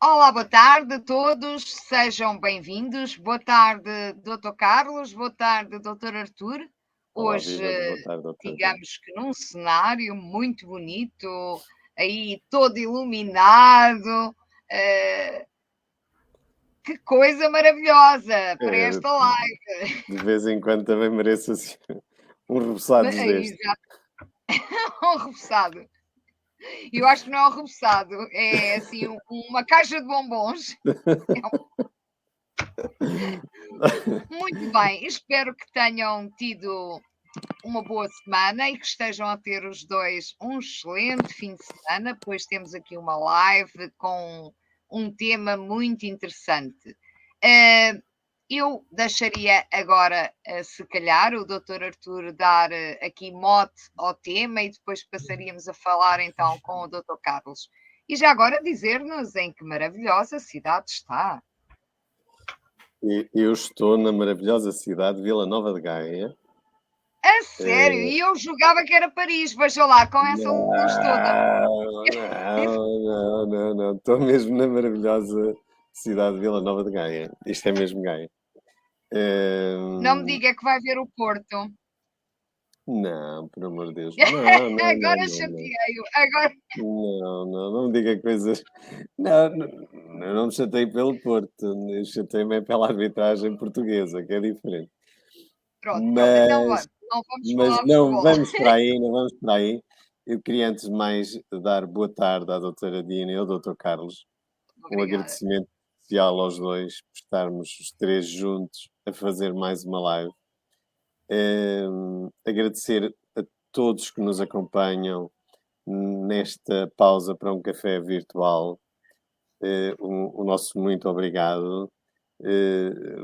Olá, boa tarde a todos, sejam bem-vindos. Boa tarde, Dr. Carlos, boa tarde, Dr. Artur. Olá, Hoje, viva, boa tarde, doutora. digamos que num cenário muito bonito, aí todo iluminado. Que coisa maravilhosa para esta live. De vez em quando também mereço assim, uns reboçados Aí destes. já um repousado. Eu acho que não é um repousado, é assim uma caixa de bombons. Muito bem, espero que tenham tido uma boa semana e que estejam a ter os dois um excelente fim de semana, pois temos aqui uma live com um tema muito interessante. Eu deixaria agora, se calhar, o Dr. Artur dar aqui mote ao tema e depois passaríamos a falar então com o Dr. Carlos. E já agora dizer-nos em que maravilhosa cidade está. Eu estou na maravilhosa cidade de Vila Nova de Gaia. A sério, e eu julgava que era Paris, veja lá, com essa luz toda. Não. Estou mesmo na maravilhosa cidade de Vila Nova de Gaia. Isto é mesmo Gaia. Não me diga que vai ver o Porto. Não, por amor de Deus. Não. Agora chateei-o. Agora... Não me diga coisas. Não me chatei pelo Porto, eu chatei-me pela arbitragem portuguesa, que é diferente. Pronto, então Mas, não vamos mas falar de não futebol. vamos para aí, não vamos para aí. Eu queria antes de mais dar boa tarde à doutora Dina e ao doutor Carlos. Um Obrigada. agradecimento especial aos dois por estarmos os três juntos a fazer mais uma live. Agradecer a todos que nos acompanham nesta pausa para um café virtual. O nosso muito obrigado.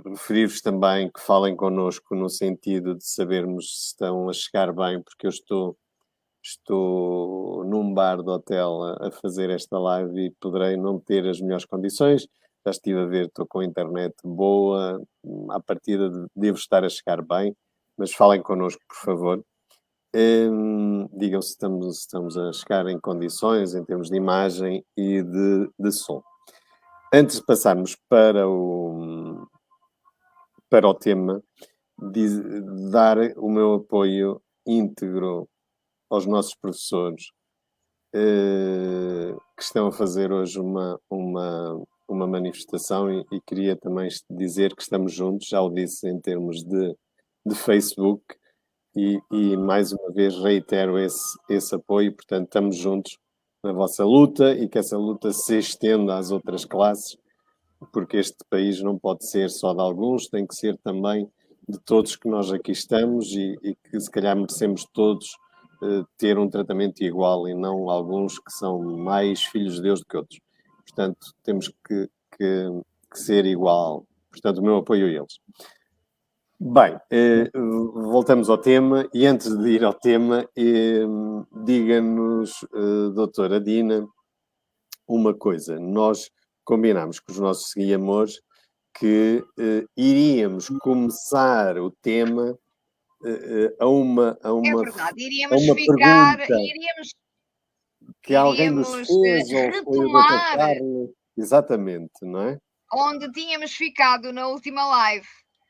Referir-vos também que falem connosco no sentido de sabermos se estão a chegar bem, porque eu estou num bar de hotel a fazer esta live e poderei não ter as melhores condições. Já estive a ver, estou com a internet boa, à partida devo estar a chegar bem, mas falem connosco, por favor. Digam se estamos a chegar em condições em termos de imagem e de som. Antes de passarmos para o tema, dar o meu apoio íntegro aos nossos professores que estão a fazer hoje uma manifestação e queria também dizer que estamos juntos, já o disse em termos de Facebook, e mais uma vez reitero esse apoio, portanto estamos juntos na vossa luta e que essa luta se estenda às outras classes, porque este país não pode ser só de alguns, tem que ser também de todos que nós aqui estamos e que se calhar merecemos todos ter um tratamento igual e não alguns que são mais filhos de Deus do que outros. Portanto, temos que ser igual. Portanto, o meu apoio a eles. Bem, voltamos ao tema e antes de ir ao tema, diga-nos, doutora Dina, uma coisa. Nós combinámos com os nossos seguidores que iríamos começar o tema a uma É verdade, pergunta que alguém nos iríamos fez, ou foi o Dr. retomar Carlos, exatamente, não é? onde tínhamos ficado na última live.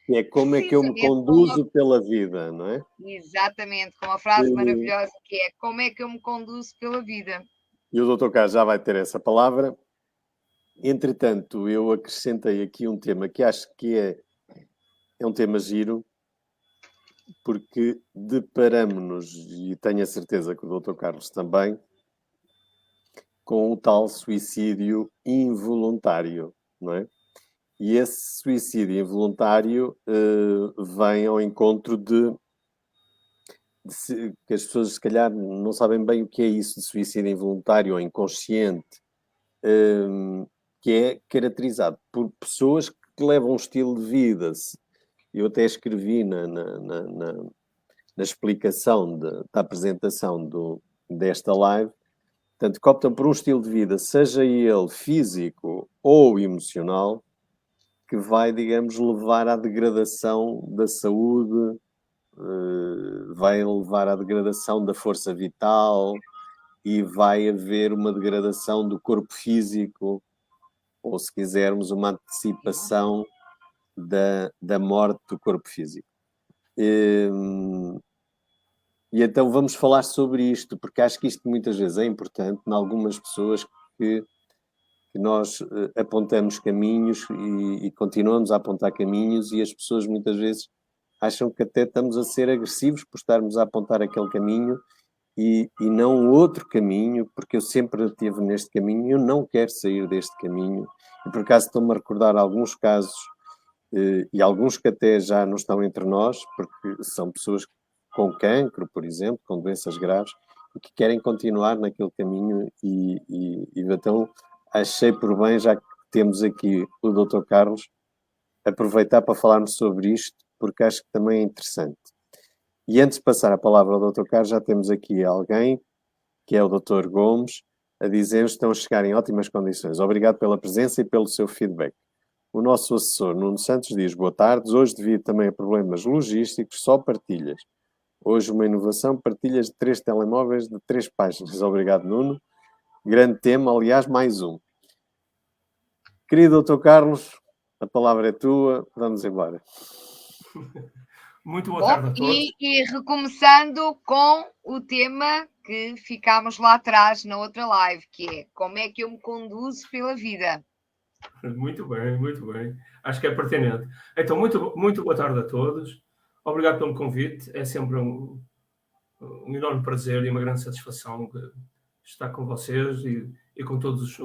Que é como é que eu me Precisamente com uma... conduzo pela vida, não é? Exatamente, com uma frase E, maravilhosa que é como é que eu me conduzo pela vida. e o Dr. Carlos já vai ter essa palavra. Entretanto, eu acrescentei aqui um tema que acho que é um tema giro, porque deparamos-nos, e tenho a certeza que o Dr. Carlos também, com o tal suicídio involuntário, não é? E esse suicídio involuntário vem ao encontro que as pessoas se calhar não sabem bem o que é isso de suicídio involuntário ou inconsciente, que é caracterizado por pessoas que levam um estilo de vida. Eu até escrevi na explicação da apresentação desta live, portanto, que optam por um estilo de vida, seja ele físico ou emocional, que vai, digamos, levar à degradação da saúde, vai levar à degradação da força vital e vai haver uma degradação do corpo físico. ou se quisermos, uma antecipação da morte do corpo físico. E então vamos falar sobre isto, porque acho que isto muitas vezes é importante em algumas pessoas que nós apontamos caminhos e continuamos a apontar caminhos, e as pessoas muitas vezes acham que até estamos a ser agressivos por estarmos a apontar aquele caminho e não outro caminho, porque eu sempre estive neste caminho e eu não quero sair deste caminho. E por acaso estou-me a recordar alguns casos, e alguns que até já não estão entre nós, porque são pessoas com cancro, por exemplo, com doenças graves, e que querem continuar naquele caminho e então achei por bem, já que temos aqui o Dr. Carlos, aproveitar para falarmos sobre isto, porque acho que também é interessante. E antes de passar a palavra ao Dr. Carlos, já temos aqui alguém, que é o Dr. Gomes, a dizer que estão a chegar em ótimas condições. Obrigado pela presença e pelo seu feedback. O nosso assessor Nuno Santos diz: boa tarde. Hoje, devido também a problemas logísticos, só partilhas. Hoje, uma inovação, partilhas de 3 telemóveis de 3 páginas. Obrigado, Nuno. Grande tema, aliás, mais um. Querido Dr. Carlos, a palavra é tua. Vamos embora. Muito boa tarde a todos. E recomeçando com o tema que ficámos lá atrás na outra live, que é como é que eu me conduzo pela vida. Muito bem, muito bem. Acho que é pertinente. Então, muito boa tarde a todos. Obrigado pelo convite. É sempre um enorme prazer e uma grande satisfação estar com vocês e com todas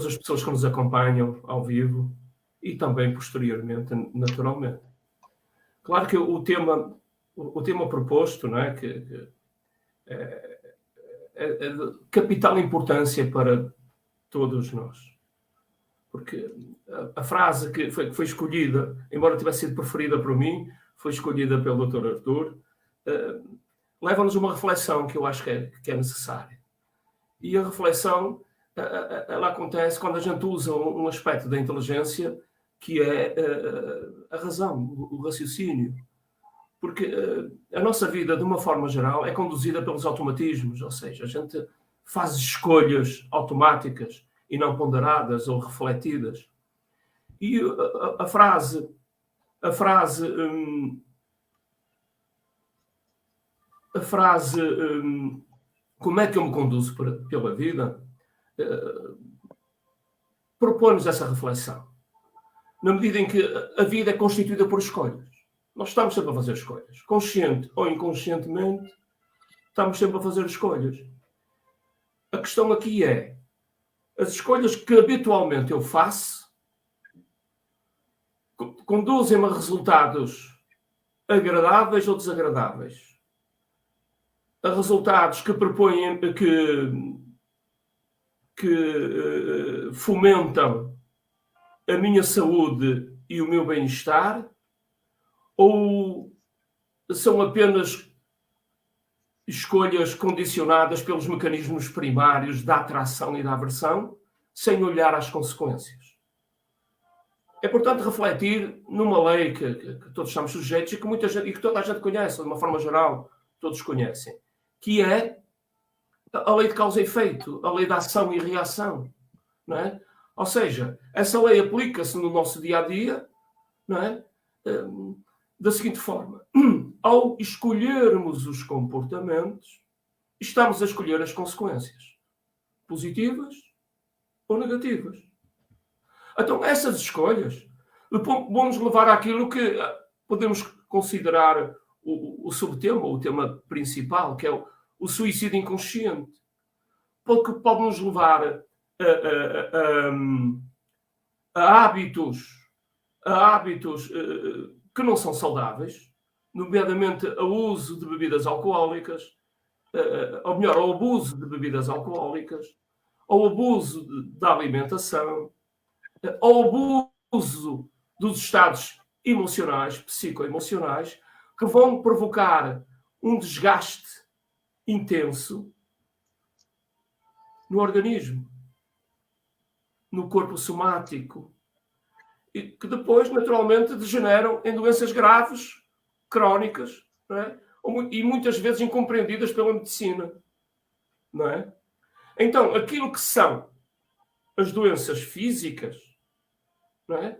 as pessoas que nos acompanham ao vivo e também posteriormente, naturalmente. Claro que o tema proposto, não é, que é de capital importância para todos nós. Porque a frase que foi escolhida, embora tivesse sido preferida por mim, foi escolhida pelo Dr. Artur, leva-nos a uma reflexão que eu acho que é necessária. E a reflexão, ela acontece quando a gente usa um aspecto da inteligência que é a razão, o raciocínio. Porque a nossa vida, de uma forma geral, é conduzida pelos automatismos, ou seja, a gente faz escolhas automáticas e não ponderadas ou refletidas. E a frase como é que eu me conduzo pela vida, propõe-nos essa reflexão. Na medida em que a vida é constituída por escolhas. Nós estamos sempre a fazer escolhas. Consciente ou inconscientemente, estamos sempre a fazer escolhas. A questão aqui é, as escolhas que habitualmente eu faço conduzem-me a resultados agradáveis ou desagradáveis. A resultados que propõem, que fomentam a minha saúde e o meu bem-estar, ou são apenas escolhas condicionadas pelos mecanismos primários da atração e da aversão, sem olhar às consequências? É, portanto, refletir numa lei que todos estamos sujeitos e que toda a gente conhece, de uma forma geral, todos conhecem, que é a lei de causa e efeito, a lei da ação e reação, não é? Ou seja, essa lei aplica-se no nosso dia-a-dia, não é? Da seguinte forma: ao escolhermos os comportamentos, estamos a escolher as consequências, positivas ou negativas. Então, essas escolhas vão-nos levar àquilo que podemos considerar o subtema, o tema principal, que é o suicídio inconsciente. Porque pode nos levar a hábitos que não são saudáveis, nomeadamente ao uso de bebidas alcoólicas, ou melhor, ao abuso de bebidas alcoólicas, ao abuso da alimentação, ao abuso dos estados emocionais, psicoemocionais, que vão provocar um desgaste intenso no organismo, no corpo somático, e que depois, naturalmente, degeneram em doenças graves, crónicas, não é? E muitas vezes incompreendidas pela medicina, não é? Então, aquilo que são as doenças físicas, não é?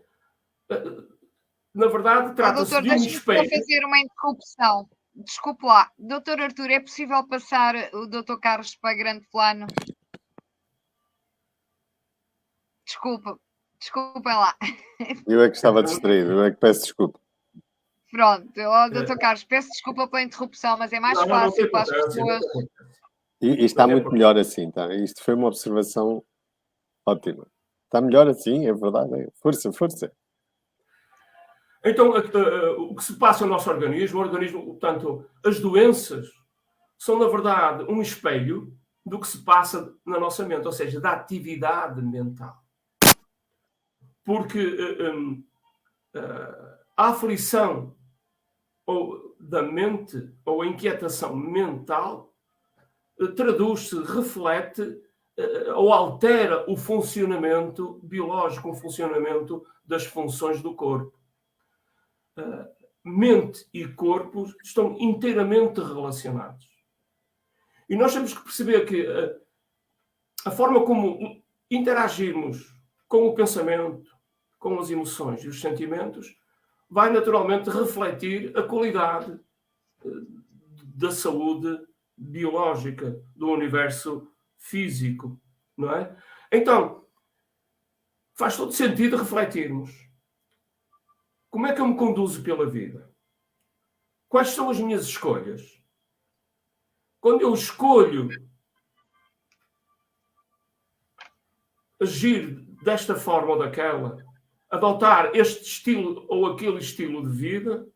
Na verdade, trata-se doutor, de um deixe-me só espelho. fazer uma interrupção. Desculpe lá. Doutor Artur, é possível passar o doutor Carlos para grande plano? Desculpem lá. Eu é que estava distraído, eu é que peço desculpa. Pronto, doutor Carlos, peço desculpa pela interrupção, mas é mais Não, não tem fácil para as importância. pessoas. E está muito melhor assim, tá? Isto foi uma observação ótima. Está melhor assim, é verdade. Força, força. Então, o que se passa no nosso organismo, portanto, as doenças são, na verdade, um espelho do que se passa na nossa mente, ou seja, da atividade mental. Porque a aflição ou da mente, ou a inquietação mental, traduz-se, reflete ou altera o funcionamento biológico, o funcionamento das funções do corpo. Mente e corpo estão inteiramente relacionados. E nós temos que perceber que a forma como interagirmos com o pensamento, com as emoções e os sentimentos, vai naturalmente refletir a qualidade da saúde biológica, do universo físico, não é? Então, faz todo sentido refletirmos. Como é que eu me conduzo pela vida? Quais são as minhas escolhas? Quando eu escolho agir desta forma ou daquela, adotar este estilo ou aquele estilo de vida,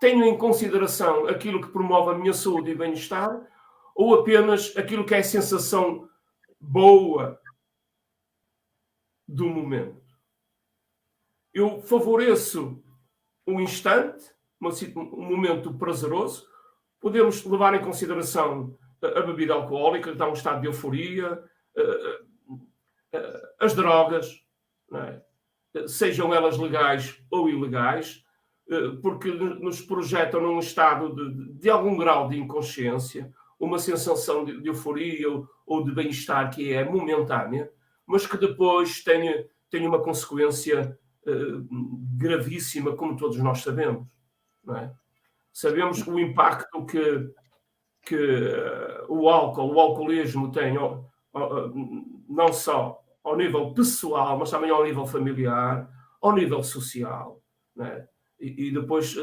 tenho em consideração aquilo que promove a minha saúde e bem-estar ou apenas aquilo que é a sensação boa do momento? Eu favoreço um instante, um momento prazeroso. Podemos levar em consideração a bebida alcoólica, que dá um estado de euforia, as drogas, não é? Sejam elas legais ou ilegais, porque nos projetam num estado de algum grau de inconsciência, uma sensação de euforia ou de bem-estar que é momentânea, mas que depois tem uma consequência gravíssima, como todos nós sabemos, não é? Sabemos o impacto que o alcoolismo tem, não só ao nível pessoal, mas também ao nível familiar, ao nível social, né? E depois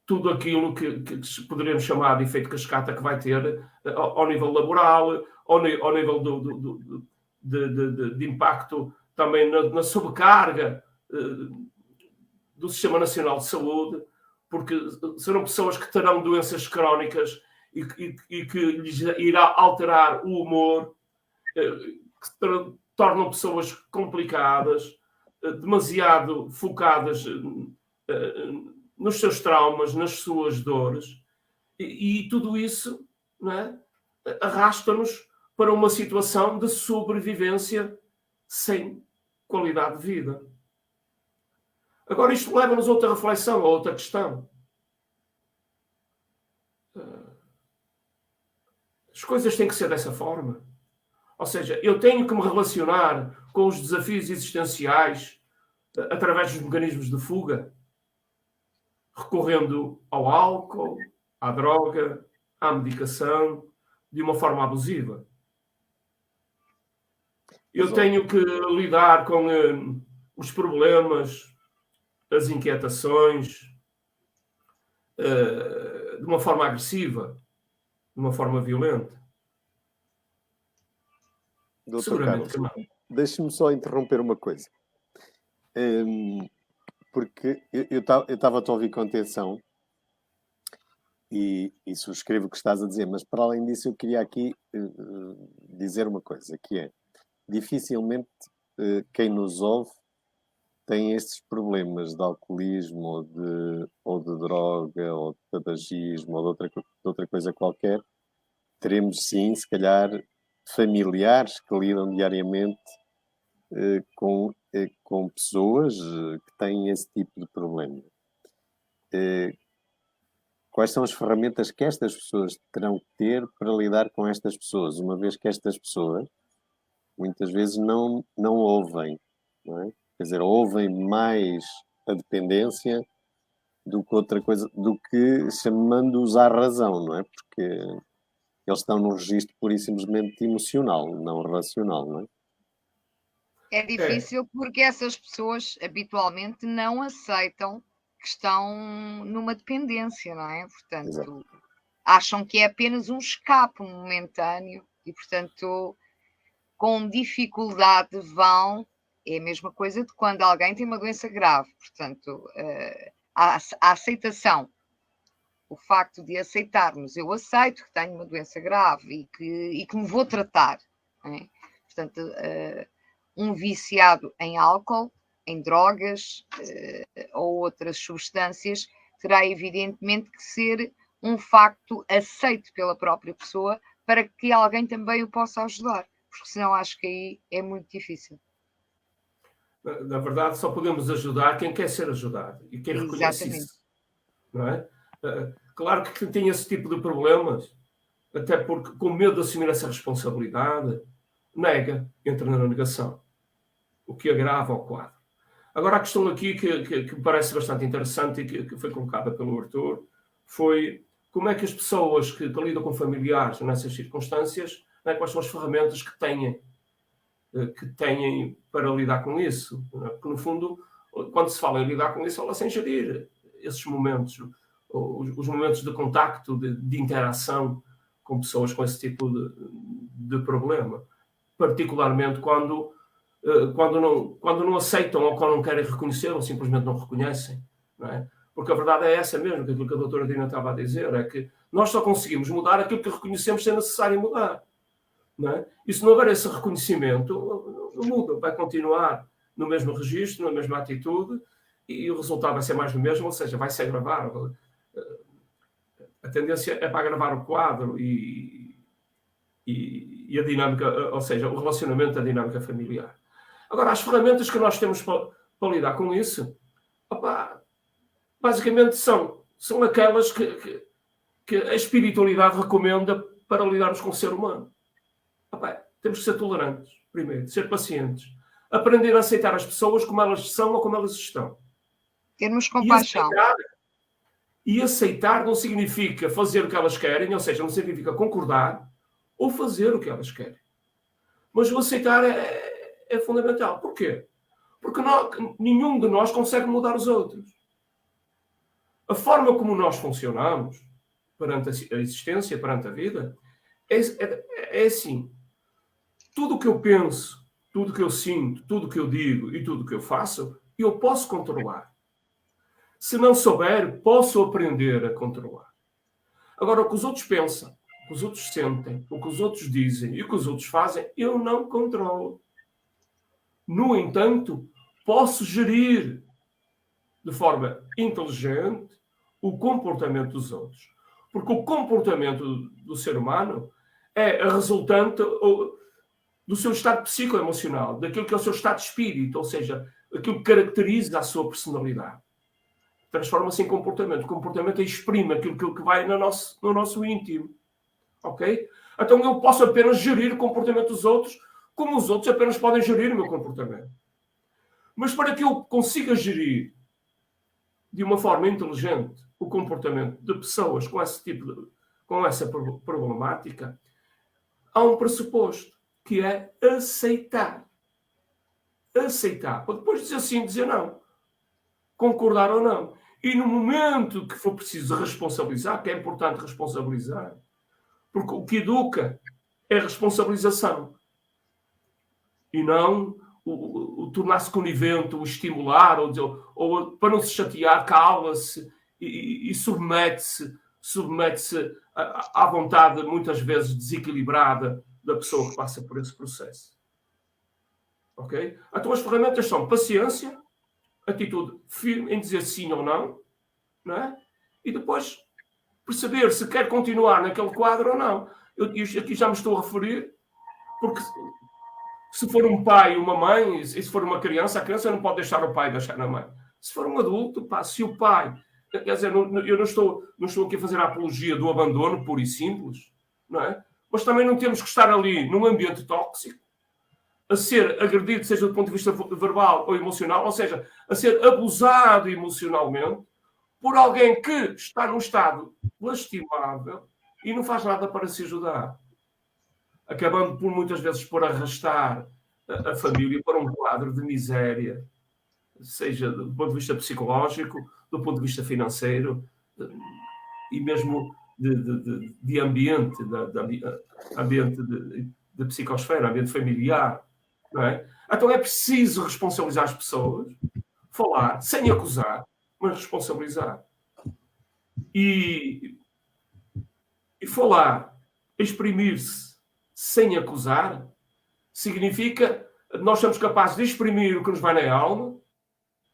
tudo aquilo que poderemos chamar de efeito cascata que vai ter ao nível laboral, ao nível de impacto também na sobrecarga do Sistema Nacional de Saúde, porque serão pessoas que terão doenças crónicas e que lhes irá alterar o humor, que se tornam pessoas complicadas, demasiado focadas nos seus traumas, nas suas dores, e tudo isso, não é, arrasta-nos para uma situação de sobrevivência sem qualidade de vida. Agora, isto leva-nos a outra reflexão, a outra questão. As coisas têm que ser dessa forma. Ou seja, eu tenho que me relacionar com os desafios existenciais através dos mecanismos de fuga, recorrendo ao álcool, à droga, à medicação, de uma forma abusiva. Eu tenho que lidar com os problemas, as inquietações, de uma forma agressiva, de uma forma violenta. Doutor Seguramente Carlos, que não. deixe-me só interromper uma coisa. Porque eu estava a ouvir com atenção e subscrevo o que estás a dizer, mas para além disso eu queria aqui dizer uma coisa, que é, dificilmente quem nos ouve tem estes problemas de alcoolismo ou de droga ou de tabagismo ou de outra coisa qualquer. Teremos sim, se calhar, familiares que lidam diariamente com pessoas que têm esse tipo de problema. Quais são as ferramentas que estas pessoas terão que ter para lidar com estas pessoas, uma vez que estas pessoas muitas vezes não ouvem, não é? Quer dizer, ouvem mais a dependência do que outra coisa, do que chamando-os à razão, não é? Porque eles estão num registro pura e simplesmente emocional, não racional, não é? É difícil porque essas pessoas habitualmente não aceitam que estão numa dependência, não é? Portanto, Exato. acham que é apenas um escape momentâneo e, portanto, com dificuldade vão. É a mesma coisa de quando alguém tem uma doença grave. Portanto, a aceitação, o facto de aceitarmos, eu aceito que tenho uma doença grave e que me vou tratar. Não é? Portanto, um viciado em álcool, em drogas ou outras substâncias, terá evidentemente que ser um facto aceito pela própria pessoa para que alguém também o possa ajudar, porque senão acho que aí é muito difícil. Na verdade, só podemos ajudar quem quer ser ajudado e quem reconhece Exatamente. isso. Não é? Claro que quem tem esse tipo de problemas, até porque com medo de assumir essa responsabilidade, nega, entra na negação, o que agrava o quadro. Agora, a questão aqui que me parece bastante interessante e que foi colocada pelo Arthur foi como é que as pessoas que lidam com familiares nessas circunstâncias, né, quais são as ferramentas que têm para lidar com isso. Porque, no fundo, quando se fala em lidar com isso, fala-se em gerir esses momentos, os momentos de contacto, de interação com pessoas com esse tipo de problema. Particularmente quando não aceitam ou quando não querem reconhecer ou simplesmente não reconhecem. Não é? Porque a verdade é essa mesmo, que aquilo que a doutora Dina estava a dizer, é que nós só conseguimos mudar aquilo que reconhecemos ser necessário mudar. Não é? E se não houver esse reconhecimento, não muda, vai continuar no mesmo registro, na mesma atitude, e o resultado vai ser mais do mesmo, ou seja, vai se agravar. A tendência é para agravar o quadro e a dinâmica, ou seja, o relacionamento da dinâmica familiar. Agora, as ferramentas que nós temos para lidar com isso, basicamente são aquelas que a espiritualidade recomenda para lidarmos com o ser humano. Temos que ser tolerantes, primeiro, ser pacientes, aprender a aceitar as pessoas como elas são ou como elas estão. Termos compaixão. E aceitar não significa fazer o que elas querem, ou seja, não significa concordar ou fazer o que elas querem. Mas o aceitar é fundamental. Porquê? Porque nenhum de nós consegue mudar os outros. A forma como nós funcionamos perante a existência, perante a vida, é assim. Tudo o que eu penso, tudo o que eu sinto, tudo o que eu digo e tudo o que eu faço, eu posso controlar. Se não souber, posso aprender a controlar. Agora, o que os outros pensam, o que os outros sentem, o que os outros dizem e o que os outros fazem, eu não controlo. No entanto, posso gerir de forma inteligente o comportamento dos outros. Porque o comportamento do ser humano é a resultante do seu estado psicoemocional, daquilo que é o seu estado de espírito, ou seja, aquilo que caracteriza a sua personalidade. Transforma-se em comportamento. O comportamento exprime aquilo que vai no nosso íntimo. Ok? Então eu posso apenas gerir o comportamento dos outros, como os outros apenas podem gerir o meu comportamento. Mas para que eu consiga gerir de uma forma inteligente o comportamento de pessoas com essa problemática, há um pressuposto, que é aceitar. Aceitar. Ou depois dizer sim, dizer não. Concordar ou não. E no momento que for preciso responsabilizar, que é importante responsabilizar, porque o que educa é a responsabilização. E não o tornar-se conivente, o estimular, ou para não se chatear, cala-se e submete-se à vontade, muitas vezes desequilibrada, da pessoa que passa por esse processo. Ok? Então as ferramentas são paciência, atitude firme em dizer sim ou não, não é? E depois perceber se quer continuar naquele quadro ou não. Eu aqui já me estou a referir, porque se for um pai e uma mãe, e se for uma criança, a criança não pode deixar o pai deixar na mãe. Se for um adulto, se o pai... Quer dizer, eu não estou aqui a fazer a apologia do abandono, puro e simples, não é? Mas também não temos que estar ali num ambiente tóxico, a ser agredido, seja do ponto de vista verbal ou emocional, ou seja, a ser abusado emocionalmente por alguém que está num estado lastimável e não faz nada para se ajudar, acabando por muitas vezes por arrastar a família para um quadro de miséria, seja do ponto de vista psicológico, do ponto de vista financeiro e mesmo de ambiente, ambiente de psicosfera, ambiente familiar. Não é? Então é preciso responsabilizar as pessoas, falar sem acusar, mas responsabilizar. E falar, exprimir-se sem acusar, significa nós somos capazes de exprimir o que nos vai na alma,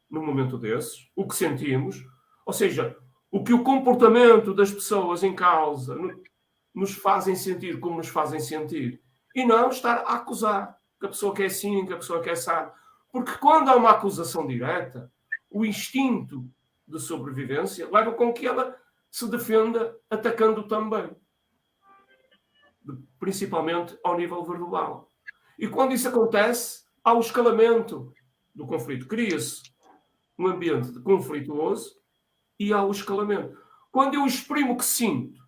num momento desses, o que sentimos, ou seja, o que o comportamento das pessoas em causa nos fazem sentir como nos fazem sentir. E não estar a acusar que a pessoa quer assim, que a pessoa quer assado. Porque quando há uma acusação direta, o instinto de sobrevivência leva com que ela se defenda atacando também. Principalmente ao nível verbal. E quando isso acontece, há o escalamento do conflito. Cria-se um ambiente conflituoso e há o escalamento. Quando eu exprimo o que sinto,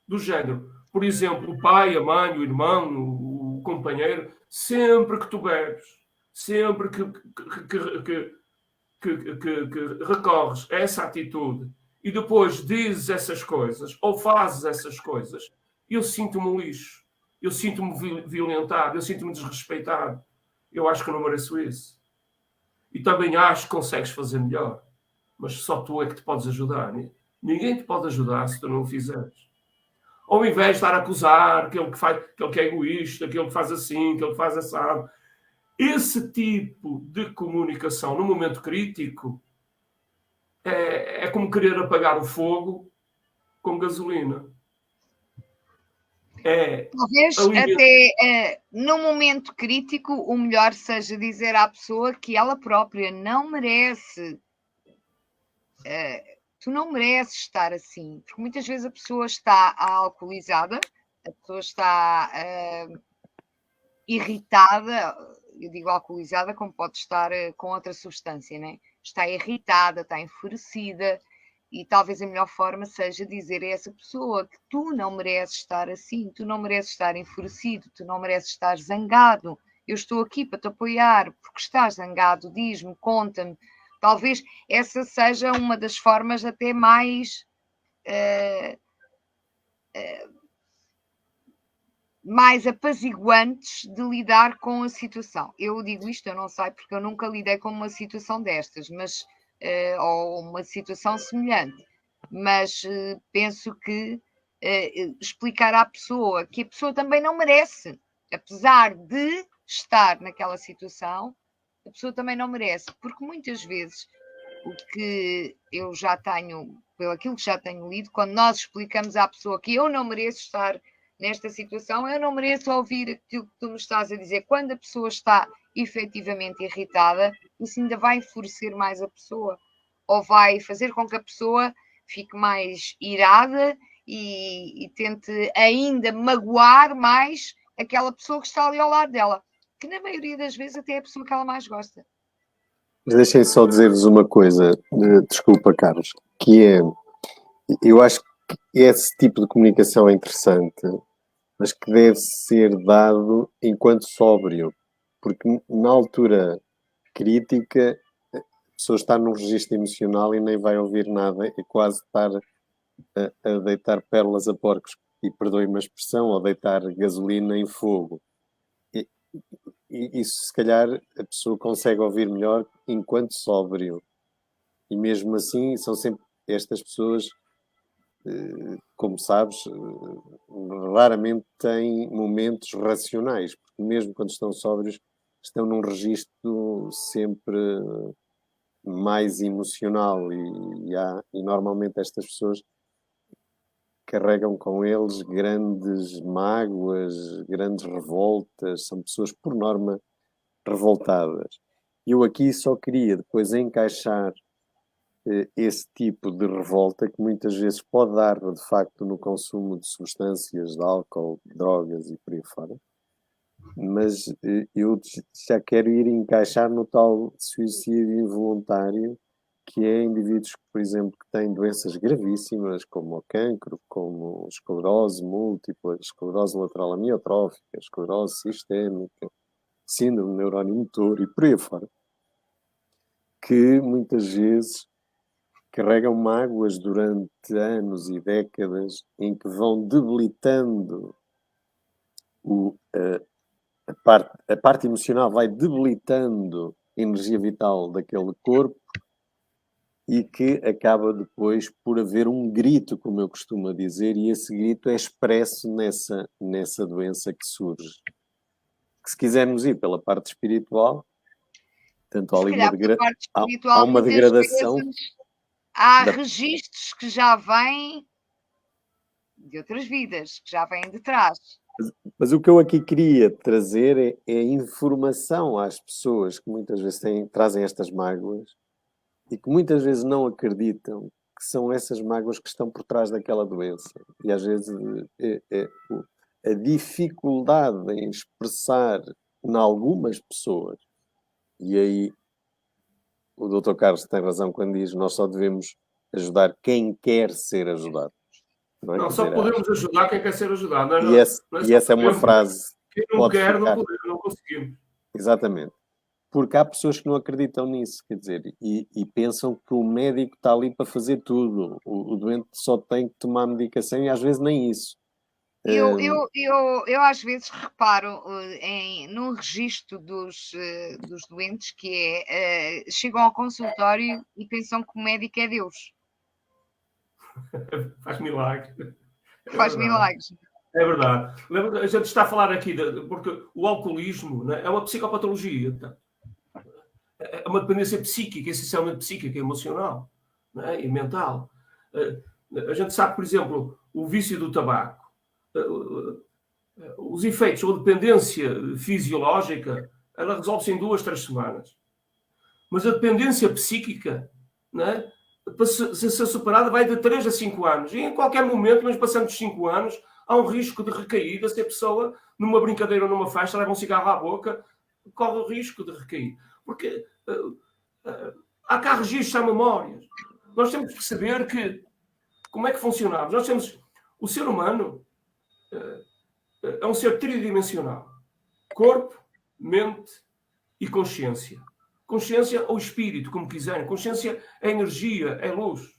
do género, por exemplo, o pai, a mãe, o irmão, o companheiro, sempre que tu bebes, sempre que recorres a essa atitude e depois dizes essas coisas ou fazes essas coisas, eu sinto-me um lixo, eu sinto-me violentado, eu sinto-me desrespeitado. Eu acho que eu não mereço isso. E também acho que consegues fazer melhor. Mas só tu é que te podes ajudar. Ninguém te pode ajudar se tu não o fizeres. Ao invés de estar a acusar aquele que é egoísta, aquele que faz assim, aquele que faz assado. Esse tipo de comunicação no momento crítico é como querer apagar o fogo com gasolina. Talvez até no momento crítico o melhor seja dizer à pessoa que ela própria não merece. Tu não mereces estar assim, porque muitas vezes a pessoa está alcoolizada, a pessoa está irritada, eu digo alcoolizada como pode estar com outra substância, né? Está irritada, está enfurecida, e talvez a melhor forma seja dizer a essa pessoa que tu não mereces estar assim, tu não mereces estar enfurecido, tu não mereces estar zangado, eu estou aqui para te apoiar, porque estás zangado, diz-me, conta-me. Talvez essa seja uma das formas até mais mais apaziguantes de lidar com a situação. Eu digo isto, eu não sei, porque eu nunca lidei com uma situação destas, mas ou uma situação semelhante, mas penso que explicar à pessoa que a pessoa também não merece, apesar de estar naquela situação, a pessoa também não merece, porque muitas vezes o que eu já tenho, pelo aquilo que já tenho lido, quando nós explicamos à pessoa que eu não mereço estar nesta situação, eu não mereço ouvir aquilo que tu me estás a dizer. Quando a pessoa está efetivamente irritada, isso ainda vai enfurecer mais a pessoa, ou vai fazer com que a pessoa fique mais irada e tente ainda magoar mais aquela pessoa que está ali ao lado dela, que na maioria das vezes até é a pessoa que ela mais gosta. Mas deixem só dizer-vos uma coisa, desculpa, Carlos, que é, eu acho que esse tipo de comunicação é interessante, mas que deve ser dado enquanto sóbrio, porque na altura crítica a pessoa está num registro emocional e nem vai ouvir nada, é quase estar a deitar pérolas a porcos, e perdoe-me a expressão, ou deitar gasolina em fogo. E isso, se calhar, a pessoa consegue ouvir melhor enquanto sóbrio. E mesmo assim, são sempre estas pessoas, como sabes, raramente têm momentos racionais, porque mesmo quando estão sóbrios, estão num registro sempre mais emocional e normalmente estas pessoas carregam com eles grandes mágoas, grandes revoltas, são pessoas, por norma, revoltadas. Eu aqui só queria depois encaixar esse tipo de revolta que muitas vezes pode dar, de facto, no consumo de substâncias, de álcool, drogas e por aí fora, mas eu já quero ir encaixar no tal suicídio involuntário, que é indivíduos que, por exemplo, que têm doenças gravíssimas, como o cancro, como esclerose múltipla, esclerose lateral amiotrófica, esclerose sistémica, síndrome neurónio motor e por aí fora, que muitas vezes carregam mágoas durante anos e décadas em que vão debilitando a parte emocional, vai debilitando a energia vital daquele corpo e que acaba depois por haver um grito, como eu costumo dizer, e esse grito é expresso nessa doença que surge. Que se quisermos ir pela parte espiritual, tanto há Se ali calhar pela parte há espiritual, uma muitas degradação vezes há da... registros que já vêm de outras vidas, que já vêm de trás. Mas o que eu aqui queria trazer é informação às pessoas que muitas vezes trazem estas mágoas e que muitas vezes não acreditam que são essas mágoas que estão por trás daquela doença. E às vezes a dificuldade em expressar em algumas pessoas, e aí o Dr. Carlos tem razão quando diz que nós só devemos ajudar quem quer ser ajudado. Não, Não, só podemos ajudar quem quer ser ajudado. Não é, e essa é uma frase quem que não pode quer, ficar... não conseguimos. Exatamente. Porque há pessoas que não acreditam nisso, quer dizer, e pensam que o médico está ali para fazer tudo. O doente só tem que tomar medicação e às vezes nem isso. Eu às vezes reparo num registro dos doentes que chegam ao consultório e pensam que o médico é Deus. Faz milagre. Faz milagres. É verdade. A gente está a falar aqui, porque o alcoolismo, né, é uma psicopatologia. Tá? É uma dependência psíquica, essencialmente psíquica, emocional, né, e mental. A gente sabe, por exemplo, o vício do tabaco. Os efeitos ou dependência fisiológica, ela resolve-se em 2, 3 semanas. Mas a dependência psíquica, né, para ser superada, vai de 3 a 5 anos. E em qualquer momento, mas passando os 5 anos, há um risco de recaída. Se a pessoa, numa brincadeira ou numa festa, leva um cigarro à boca, corre o risco de recair. Porque há cá registros, há memórias. Nós temos que perceber que como é que funcionamos. Nós temos... O ser humano é um ser tridimensional. Corpo, mente e consciência. Consciência ou espírito, como quiserem. Consciência é energia, é luz.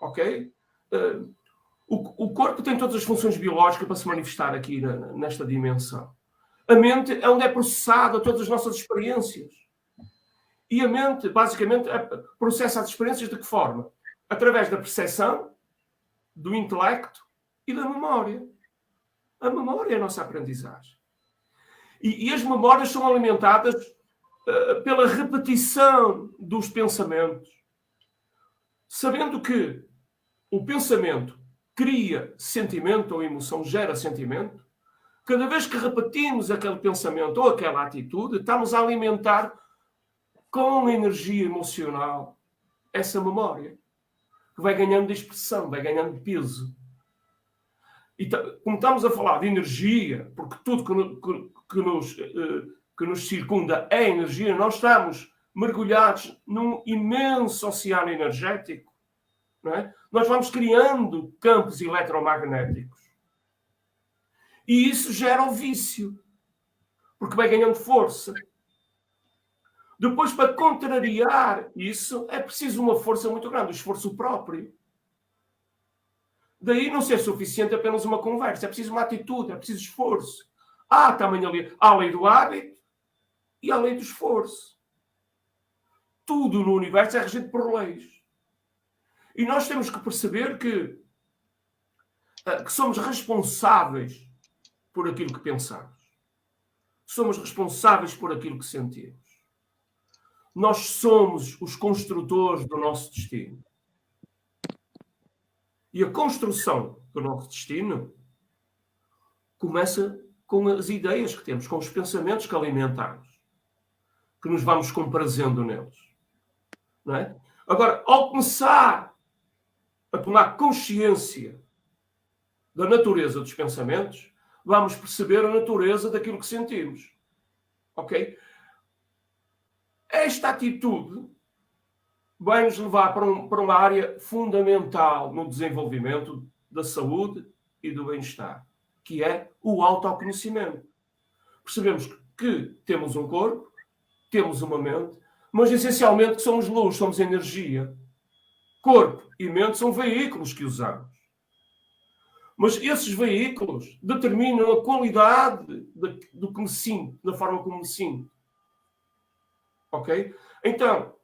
Ok? O corpo tem todas as funções biológicas para se manifestar aqui nesta dimensão. A mente é onde é processada todas as nossas experiências. E a mente, basicamente, processa as experiências de que forma? Através da percepção, do intelecto e da memória. A memória é a nossa aprendizagem. E as memórias são alimentadas pela repetição dos pensamentos. Sabendo que o pensamento cria sentimento ou emoção, gera sentimento, cada vez que repetimos aquele pensamento ou aquela atitude, estamos a alimentar com energia emocional essa memória, que vai ganhando de expressão, vai ganhando de peso. E como estamos a falar de energia, porque tudo que nos circunda é energia, nós estamos mergulhados num imenso oceano energético, não é? Nós vamos criando campos eletromagnéticos. E isso gera o vício, porque vai ganhando força. Depois, para contrariar isso, é preciso uma força muito grande, o esforço próprio. Daí não ser suficiente apenas uma conversa, é preciso uma atitude, é preciso esforço. Há também ali a lei do hábito e a lei do esforço. Tudo no universo é regido por leis. E nós temos que perceber que somos responsáveis por aquilo que pensamos. Somos responsáveis por aquilo que sentimos. Nós somos os construtores do nosso destino. E a construção do nosso destino começa com as ideias que temos, com os pensamentos que alimentamos, que nos vamos comprazendo neles. Não é? Agora, ao começar a tomar consciência da natureza dos pensamentos, vamos perceber a natureza daquilo que sentimos. Ok? Esta atitude vai nos levar para uma área fundamental no desenvolvimento da saúde e do bem-estar, que é o autoconhecimento. Percebemos que temos um corpo, temos uma mente, mas essencialmente somos luz, somos energia. Corpo e mente são veículos que usamos. Mas esses veículos determinam a qualidade do que me sinto, da forma como me sinto. Ok? Então,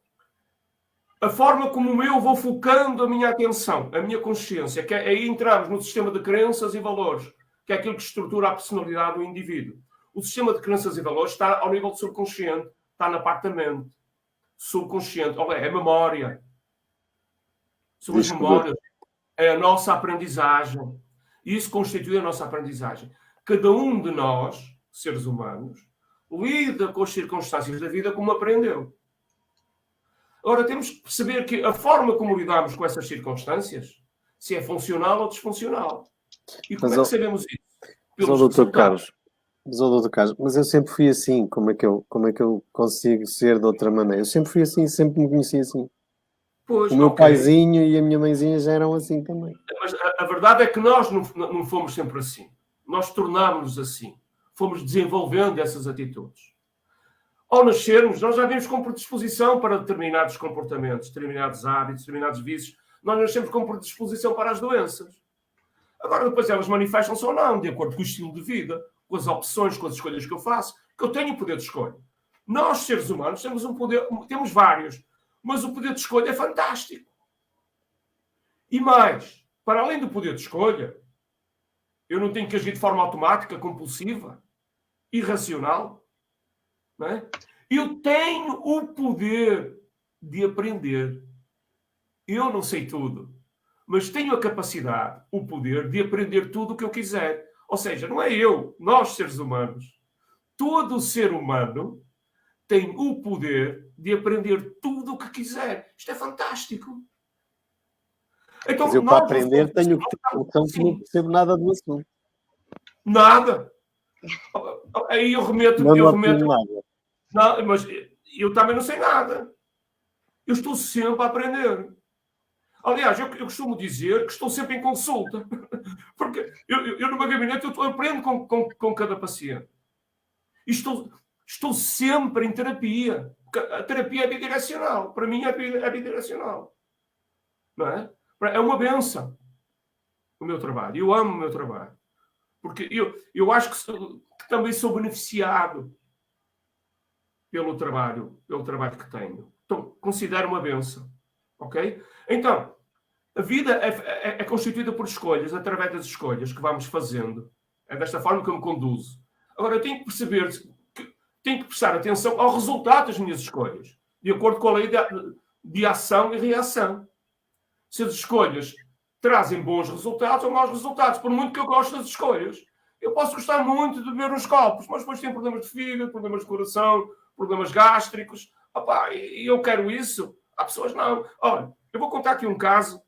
a forma como eu vou focando a minha atenção, a minha consciência, que é aí entramos no sistema de crenças e valores, que é aquilo que estrutura a personalidade do indivíduo. O sistema de crenças e valores está ao nível do subconsciente, está na parte da mente. Subconsciente, é a memória. São as memórias. É a nossa aprendizagem. Isso constitui a nossa aprendizagem. Cada um de nós, seres humanos, lida com as circunstâncias da vida como aprendeu. Agora, temos que perceber que a forma como lidamos com essas circunstâncias, se é funcional ou disfuncional. E como é que sabemos isso? Mas, Dr. Carlos, mas eu sempre fui assim. Como é que eu consigo ser de outra maneira? Eu sempre fui assim, sempre me conheci assim. Pois, o meu paizinho e a minha mãezinha já eram assim também. Mas a verdade é que nós não fomos sempre assim. Nós tornámos-nos assim. Fomos desenvolvendo essas atitudes. Ao nascermos, nós já vimos com predisposição para determinados comportamentos, determinados hábitos, determinados vícios. Nós nascemos com predisposição para as doenças. Agora, depois elas manifestam-se ou não, de acordo com o estilo de vida, com as opções, com as escolhas que eu faço, que eu tenho o poder de escolha. Nós, seres humanos, temos um poder, temos vários, mas o poder de escolha é fantástico. E mais, para além do poder de escolha, eu não tenho que agir de forma automática, compulsiva, irracional. Não é? Eu tenho o poder de aprender. Eu não sei tudo, mas tenho a capacidade, o poder de aprender tudo o que eu quiser. Ou seja, não é eu, nós seres humanos. Todo ser humano tem o poder de aprender tudo o que quiser. Isto é fantástico. Então, mas eu, para aprender, tenho que ter noção que não percebo nada do assunto. Nada. Aí eu remeto... Não nada. Não, mas eu também não sei nada. Eu estou sempre a aprender. Aliás, eu costumo dizer que estou sempre em consulta. Porque eu no meu gabinete eu aprendo com cada paciente. E estou sempre em terapia. A terapia é bidirecional. Para mim é bidirecional. Não é? É uma benção o meu trabalho. Eu amo o meu trabalho. Porque eu acho que também sou beneficiado pelo trabalho que tenho. Então, considero uma benção. Ok? Então, a vida é constituída por escolhas, através das escolhas que vamos fazendo. É desta forma que eu me conduzo. Agora, eu tenho que perceber, tenho que prestar atenção ao resultado das minhas escolhas, de acordo com a lei de ação e reação. Se as escolhas trazem bons resultados ou maus resultados, por muito que eu goste das escolhas. Eu posso gostar muito de beber uns copos, mas depois tenho problemas de fígado, problemas de coração, problemas gástricos. Opa, e eu quero isso? Há pessoas não. Olha, eu vou contar aqui um caso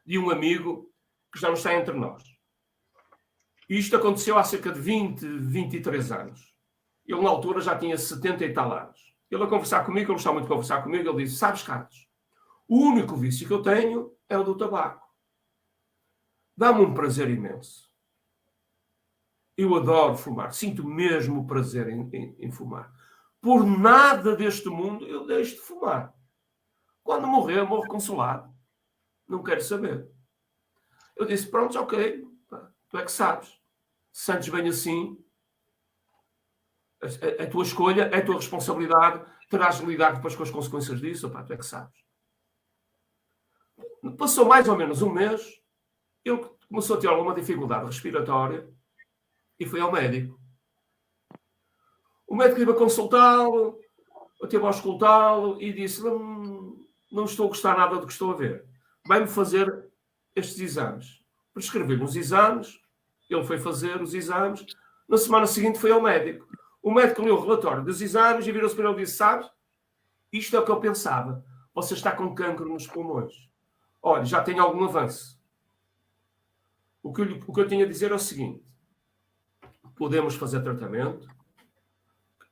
de um amigo que já não está entre nós. E isto aconteceu há cerca de 23 anos. Ele, na altura, já tinha 70 e tal anos. Ele a conversar comigo, ele gostava muito de conversar comigo, ele disse, sabes, Carlos, o único vício que eu tenho é o do tabaco. Dá-me um prazer imenso. Eu adoro fumar. Sinto mesmo prazer em fumar. Por nada deste mundo eu deixo de fumar. Quando morrer, eu morro consolado. Não quero saber. Eu disse, pronto, ok. Tu é que sabes. Se sentes bem assim, é a tua escolha, é a tua responsabilidade. Terás de lidar depois com as consequências disso. Opa, tu é que sabes. Passou mais ou menos um mês. Ele começou a ter alguma dificuldade respiratória e foi ao médico. O médico ia consultá-lo, eu tive a auscultá-lo e disse, não estou a gostar nada do que estou a ver. Vai-me fazer estes exames. Prescrevi-lhe uns exames, ele foi fazer os exames, na semana seguinte foi ao médico. O médico leu o relatório dos exames e virou-se para ele e disse, sabe, isto é o que eu pensava, você está com cancro nos pulmões. Olha, já tem algum avanço. O que eu tinha a dizer é o seguinte, podemos fazer tratamento,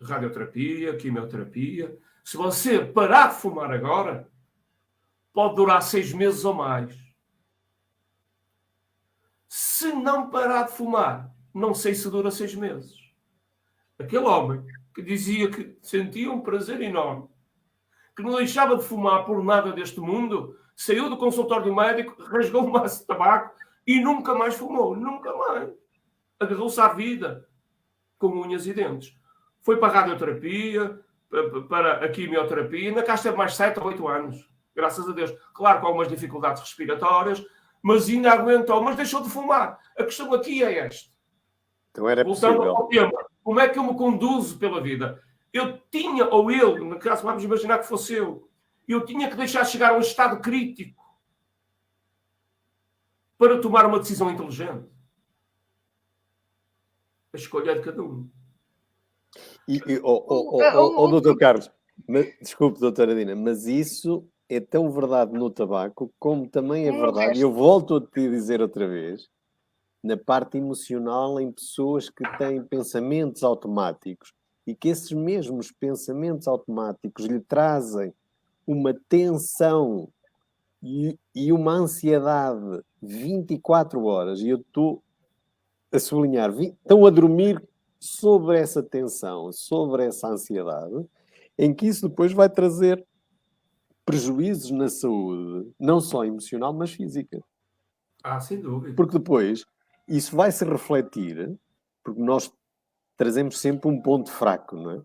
radioterapia, quimioterapia. Se você parar de fumar agora, pode durar 6 meses ou mais. Se não parar de fumar, não sei se dura 6 meses. Aquele homem que dizia que sentia um prazer enorme, que não deixava de fumar por nada deste mundo, saiu do consultório do médico, rasgou um maço de tabaco e nunca mais fumou. Nunca mais. Agarrou-se à vida com unhas e dentes. Foi para a radioterapia, para a quimioterapia, ainda cá esteve mais 7 ou 8 anos. Graças a Deus. Claro, com algumas dificuldades respiratórias, mas ainda aguentou, mas deixou de fumar. A questão aqui é esta. Então era Voltando possível. ao tema, como é que eu me conduzo pela vida? Eu tinha, ou ele, no caso, vamos imaginar que fosse eu tinha que deixar chegar a um estado crítico para tomar uma decisão inteligente. A escolha é de cada um. Doutor Carlos, desculpe, doutora Dina, mas isso é tão verdade no tabaco, como também é verdade, e eu volto a te dizer outra vez, na parte emocional, em pessoas que têm pensamentos automáticos e que esses mesmos pensamentos automáticos lhe trazem uma tensão e uma ansiedade 24 horas, e eu estou a sublinhar, estão a dormir sobre essa tensão, sobre essa ansiedade, em que isso depois vai trazer prejuízos na saúde, não só emocional, mas física. Sem dúvida. Porque depois isso vai se refletir, porque nós trazemos sempre um ponto fraco, não é?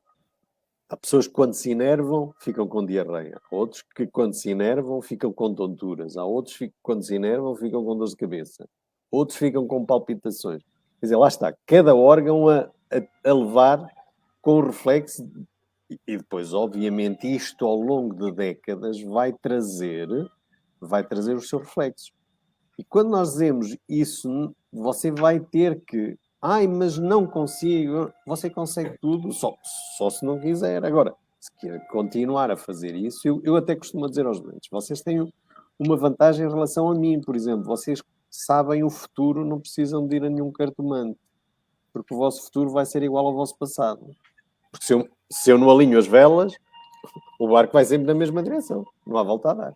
Há pessoas que quando se enervam ficam com diarreia. Há outros que quando se enervam ficam com tonturas. Há outros que quando se enervam ficam com dor de cabeça. Outros ficam com palpitações. Quer dizer, lá está. Cada órgão a levar com o reflexo. E depois, obviamente, isto ao longo de décadas vai trazer os seus reflexos. E quando nós dizemos isso, você vai ter que... mas não consigo. Você consegue tudo, só se não quiser. Agora, se quer continuar a fazer isso, eu até costumo dizer aos doentes, vocês têm uma vantagem em relação a mim, por exemplo. Vocês sabem o futuro, não precisam de ir a nenhum cartomante. Porque o vosso futuro vai ser igual ao vosso passado. Porque se eu não alinho as velas, o barco vai sempre na mesma direção. Não há volta a dar.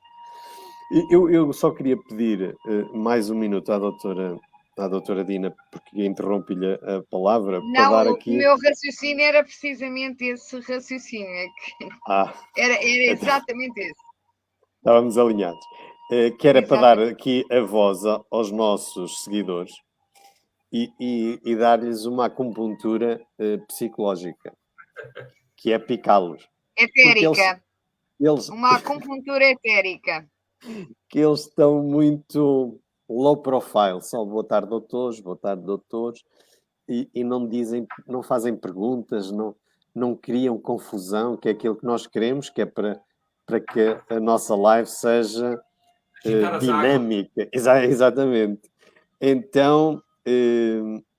Eu só queria pedir mais um minuto à doutora Dina, porque interrompi-lhe a palavra para dar aqui... O meu raciocínio era precisamente esse raciocínio. Era exatamente esse. Estávamos alinhados. Que era para dar aqui a voz aos nossos seguidores e dar-lhes uma acupuntura psicológica, que é picá-los. Etérica. Uma acupuntura etérica. Que eles estão muito low profile, só boa tarde doutores, e não dizem, não fazem perguntas, não criam confusão, que é aquilo que nós queremos, que é para que a nossa live seja dinâmica. Exatamente. Então,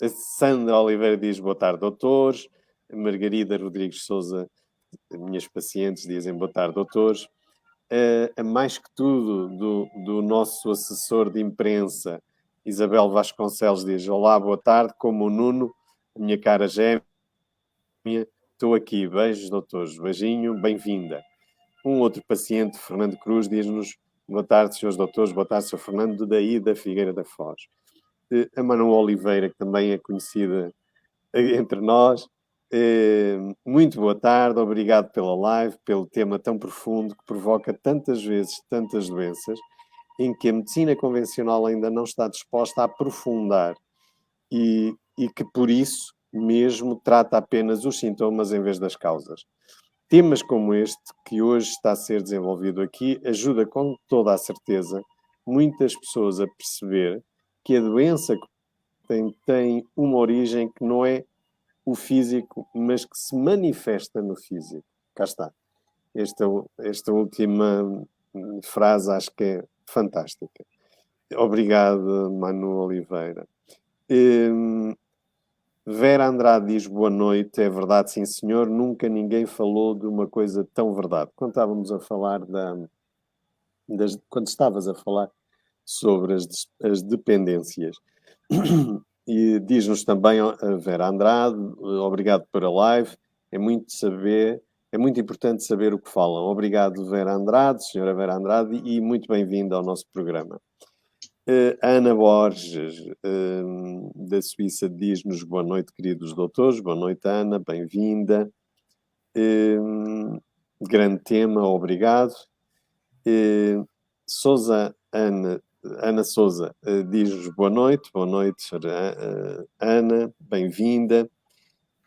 a Sandra Oliveira diz boa tarde doutores, a Margarida Rodrigues Sousa, minhas pacientes, dizem boa tarde doutores. Mais que tudo, do nosso assessor de imprensa, Isabel Vasconcelos, diz: olá, boa tarde, como o Nuno, a minha cara gêmea, estou aqui, beijos, doutores, beijinho, bem-vinda. Um outro paciente, Fernando Cruz, diz-nos: boa tarde, senhores doutores, boa tarde, Sr. Fernando, daí da Figueira da Foz. A Manuel Oliveira, que também é conhecida entre nós, muito boa tarde, obrigado pela live, pelo tema tão profundo que provoca tantas vezes tantas doenças, em que a medicina convencional ainda não está disposta a aprofundar e que por isso mesmo trata apenas os sintomas em vez das causas. Temas como este, que hoje está a ser desenvolvido aqui, ajuda com toda a certeza muitas pessoas a perceber que a doença tem uma origem que não é o físico, mas que se manifesta no físico. Cá está. Esta última frase acho que é fantástica. Obrigado, Manu Oliveira. Vera Andrade diz boa noite. É verdade, sim senhor. Nunca ninguém falou de uma coisa tão verdade. Quando estávamos a falar quando estavas a falar sobre as dependências, E diz-nos também a Vera Andrade, obrigado pela live. É muito importante saber o que falam. Obrigado, Vera Andrade, senhora Vera Andrade, e muito bem-vinda ao nosso programa. A Ana Borges, da Suíça, diz-nos boa noite, queridos doutores. Boa noite, Ana, bem-vinda. Grande tema, obrigado. Ana Souza diz-nos boa noite, Ana, bem-vinda.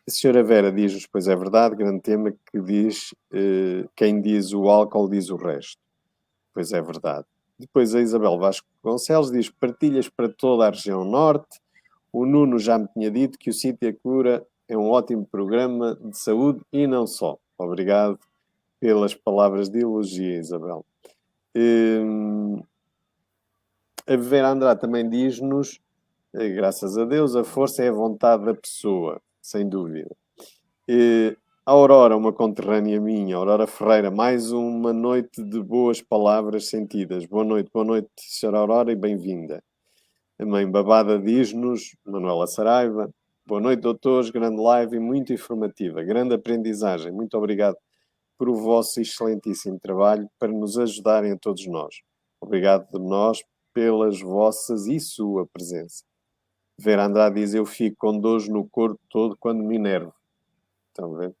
A senhora Vera diz-nos, pois é verdade, grande tema, que diz quem diz o álcool diz o resto. Pois é verdade. Depois a Isabel Vasconcelos diz partilhas para toda a região norte. O Nuno já me tinha dito que o Sítio a Cura é um ótimo programa de saúde e não só. Obrigado pelas palavras de elogio, Isabel. A Vera Andrade também diz-nos, graças a Deus, a força é a vontade da pessoa, sem dúvida. A Aurora, uma conterrânea minha, Aurora Ferreira, mais uma noite de boas palavras sentidas. Boa noite, senhora Aurora, e bem-vinda. A mãe Babada diz-nos, Manuela Saraiva, boa noite, doutores, grande live e muito informativa, grande aprendizagem. Muito obrigado por o vosso excelentíssimo trabalho para nos ajudarem a todos nós. Obrigado de nós pelas vossas e sua presença. Vera Andrade diz, eu fico com dores no corpo todo quando me enervo. Estão a ver?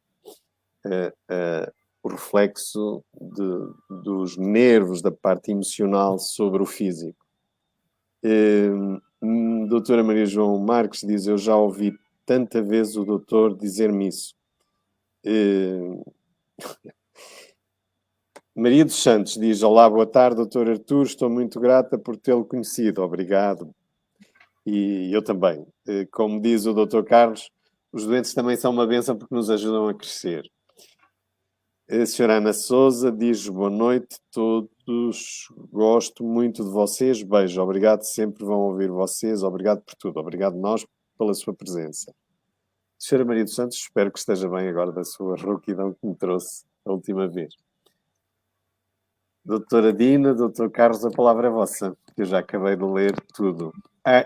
O reflexo dos nervos, da parte emocional sobre o físico. Doutora Maria João Marques diz, eu já ouvi tanta vez o doutor dizer-me isso. Maria dos Santos diz, olá, boa tarde, doutor Artur, estou muito grata por tê-lo conhecido, obrigado. E eu também. Como diz o doutor Carlos, os doentes também são uma bênção porque nos ajudam a crescer. A senhora Ana Souza diz, boa noite a todos, gosto muito de vocês, beijo, obrigado, sempre vão ouvir vocês, obrigado por tudo, obrigado nós pela sua presença. Senhora Maria dos Santos, espero que esteja bem agora da sua rouquidão que me trouxe a última vez. Doutora Dina, doutor Carlos, a palavra é vossa, que eu já acabei de ler tudo.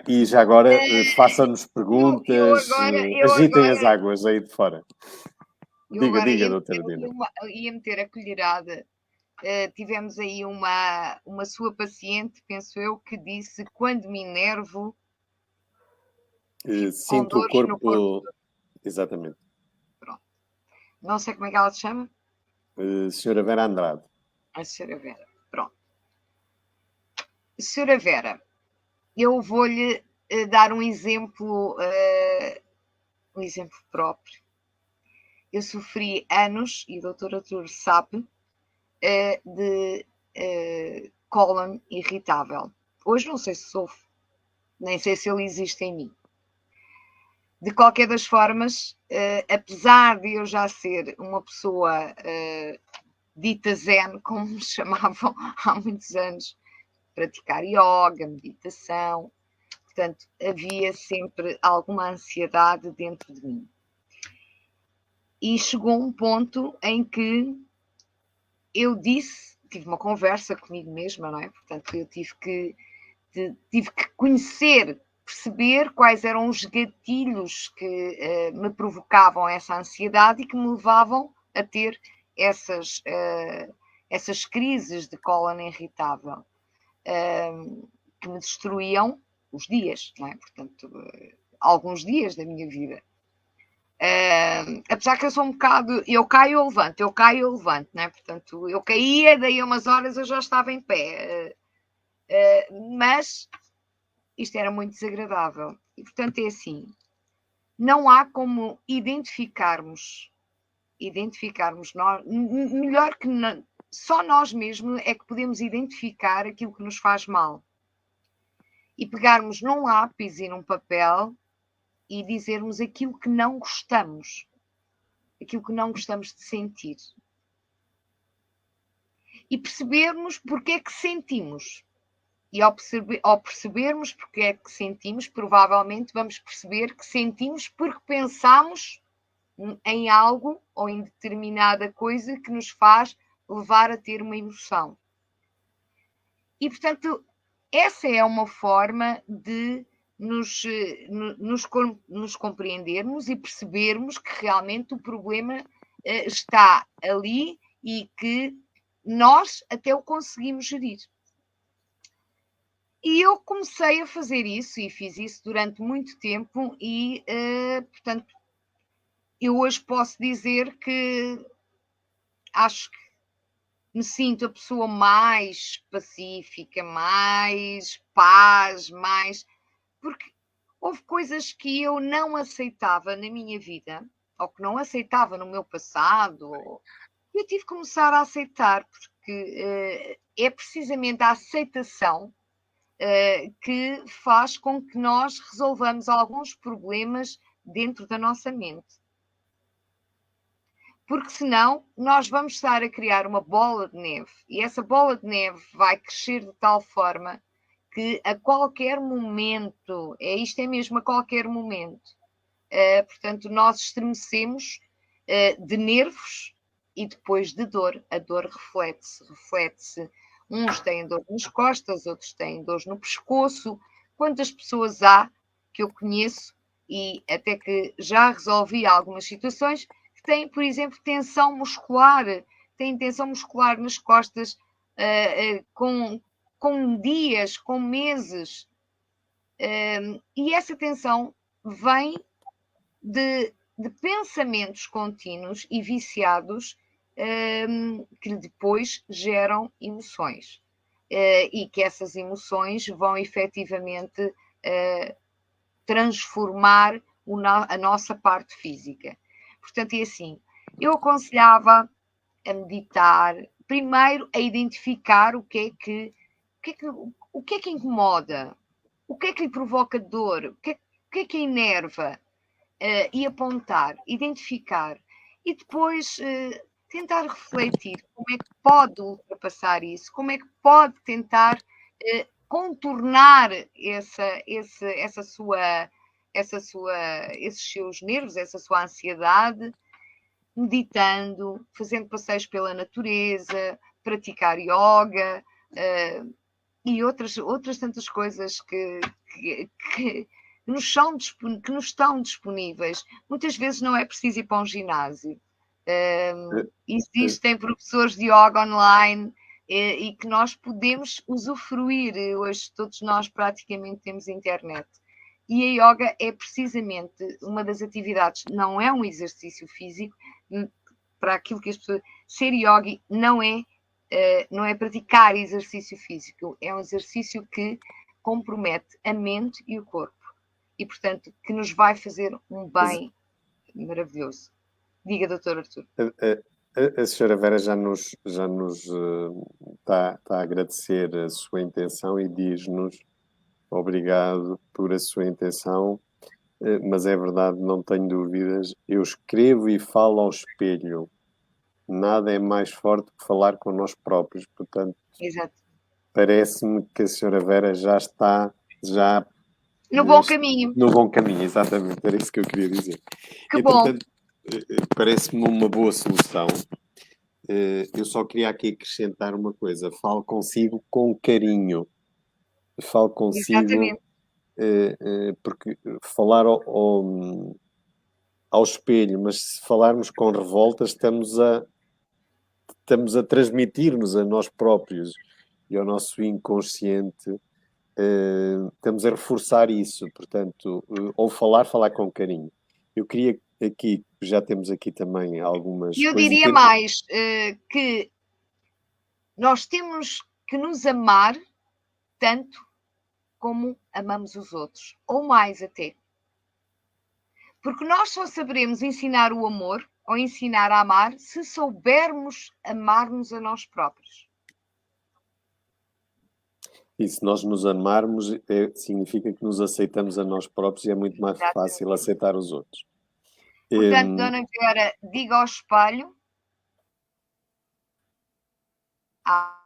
E já agora façam-nos perguntas, agitem as águas aí de fora. Diga, doutora Dina. Ia meter a colherada. Tivemos aí uma sua paciente, penso eu, que disse, quando me enervo, sinto o corpo... no corpo. Exatamente. Pronto. Não sei como é que ela se chama. Senhora Vera Andrade. A senhora Vera, pronto. Senhora Vera, eu vou-lhe dar um exemplo próprio. Eu sofri anos, e o doutor Artur sabe, de cólon irritável. Hoje não sei se sofro, nem sei se ele existe em mim. De qualquer das formas, apesar de eu já ser uma pessoa dita zen, como me chamavam há muitos anos, praticar yoga, meditação, portanto, havia sempre alguma ansiedade dentro de mim. E chegou um ponto em que eu tive uma conversa comigo mesma, não é? Portanto, eu tive que conhecer, perceber quais eram os gatilhos que me provocavam essa ansiedade e que me levavam a ter essas crises de cólon irritável que me destruíam os dias, não é? Portanto, alguns dias da minha vida. Apesar que eu sou um bocado, eu caio, eu levanto, não é? Portanto, eu caía, daí a umas horas eu já estava em pé. Mas isto era muito desagradável. E, portanto, é assim, não há como identificarmos nós, melhor que não, só nós mesmos é que podemos identificar aquilo que nos faz mal. E pegarmos num lápis e num papel e dizermos aquilo que não gostamos de sentir. E percebermos porque é que sentimos. E ao percebermos porque é que sentimos, provavelmente vamos perceber que sentimos porque pensamos em algo ou em determinada coisa que nos faz levar a ter uma emoção. E, portanto, essa é uma forma de nos compreendermos e percebermos que realmente o problema está ali e que nós até o conseguimos gerir. E eu comecei a fazer isso e fiz isso durante muito tempo e, portanto, eu hoje posso dizer que acho que me sinto a pessoa mais pacífica, mais paz, mais... Porque houve coisas que eu não aceitava na minha vida, ou que não aceitava no meu passado, eu tive que começar a aceitar, porque é precisamente a aceitação que faz com que nós resolvamos alguns problemas dentro da nossa mente. Porque senão nós vamos estar a criar uma bola de neve e essa bola de neve vai crescer de tal forma que a qualquer momento, isto é mesmo a qualquer momento, portanto nós estremecemos de nervos e depois de dor. A dor reflete-se. Uns têm dor nas costas, outros têm dor no pescoço. Quantas pessoas há que eu conheço e até que já resolvi algumas situações que têm, por exemplo, tensão muscular, têm tensão muscular nas costas com dias, com meses. E essa tensão vem de pensamentos contínuos e viciados que depois geram emoções. E que essas emoções vão efetivamente transformar a nossa parte física. Portanto, é assim, eu aconselhava a meditar, primeiro a identificar o que é que incomoda, o que é que lhe provoca dor, o que é que enerva, e apontar, identificar, e depois tentar refletir como é que pode ultrapassar isso, como é que pode tentar contornar esses seus nervos, essa sua ansiedade, meditando, fazendo passeios pela natureza, praticar yoga e outras tantas coisas que nos estão disponíveis. Muitas vezes não é preciso ir para um ginásio. Existem professores de yoga online e que nós podemos usufruir. Hoje todos nós praticamente temos internet. E a yoga é precisamente uma das atividades, não é um exercício físico, para aquilo que as pessoas... Ser yogi não é praticar exercício físico, é um exercício que compromete a mente e o corpo. E, portanto, que nos vai fazer um bem maravilhoso. Diga, doutor Artur. A senhora Vera já nos está a agradecer a sua intenção e diz-nos obrigado por a sua intenção, mas é verdade, não tenho dúvidas. Eu escrevo e falo ao espelho. Nada é mais forte que falar com nós próprios. Portanto, exato. Parece-me que a senhora Vera já está no bom caminho. No bom caminho, exatamente. Era isso que eu queria dizer. Que bom. Portanto, parece-me uma boa solução. Eu só queria aqui acrescentar uma coisa. Falo consigo com carinho. Falo consigo porque falar ao espelho, mas se falarmos com revolta, estamos a transmitir-nos a nós próprios e ao nosso inconsciente. Estamos a reforçar isso, portanto, ou falar com carinho. Eu queria aqui, já temos aqui também algumas coisas. Eu coisas. diria mais que nós temos que nos amar tanto como amamos os outros, ou mais até. Porque nós só saberemos ensinar o amor ou ensinar a amar se soubermos amar-nos a nós próprios. E se nós nos amarmos, significa que nos aceitamos a nós próprios e é muito mais fácil aceitar os outros. Portanto, Dona Vera, diga ao espelho à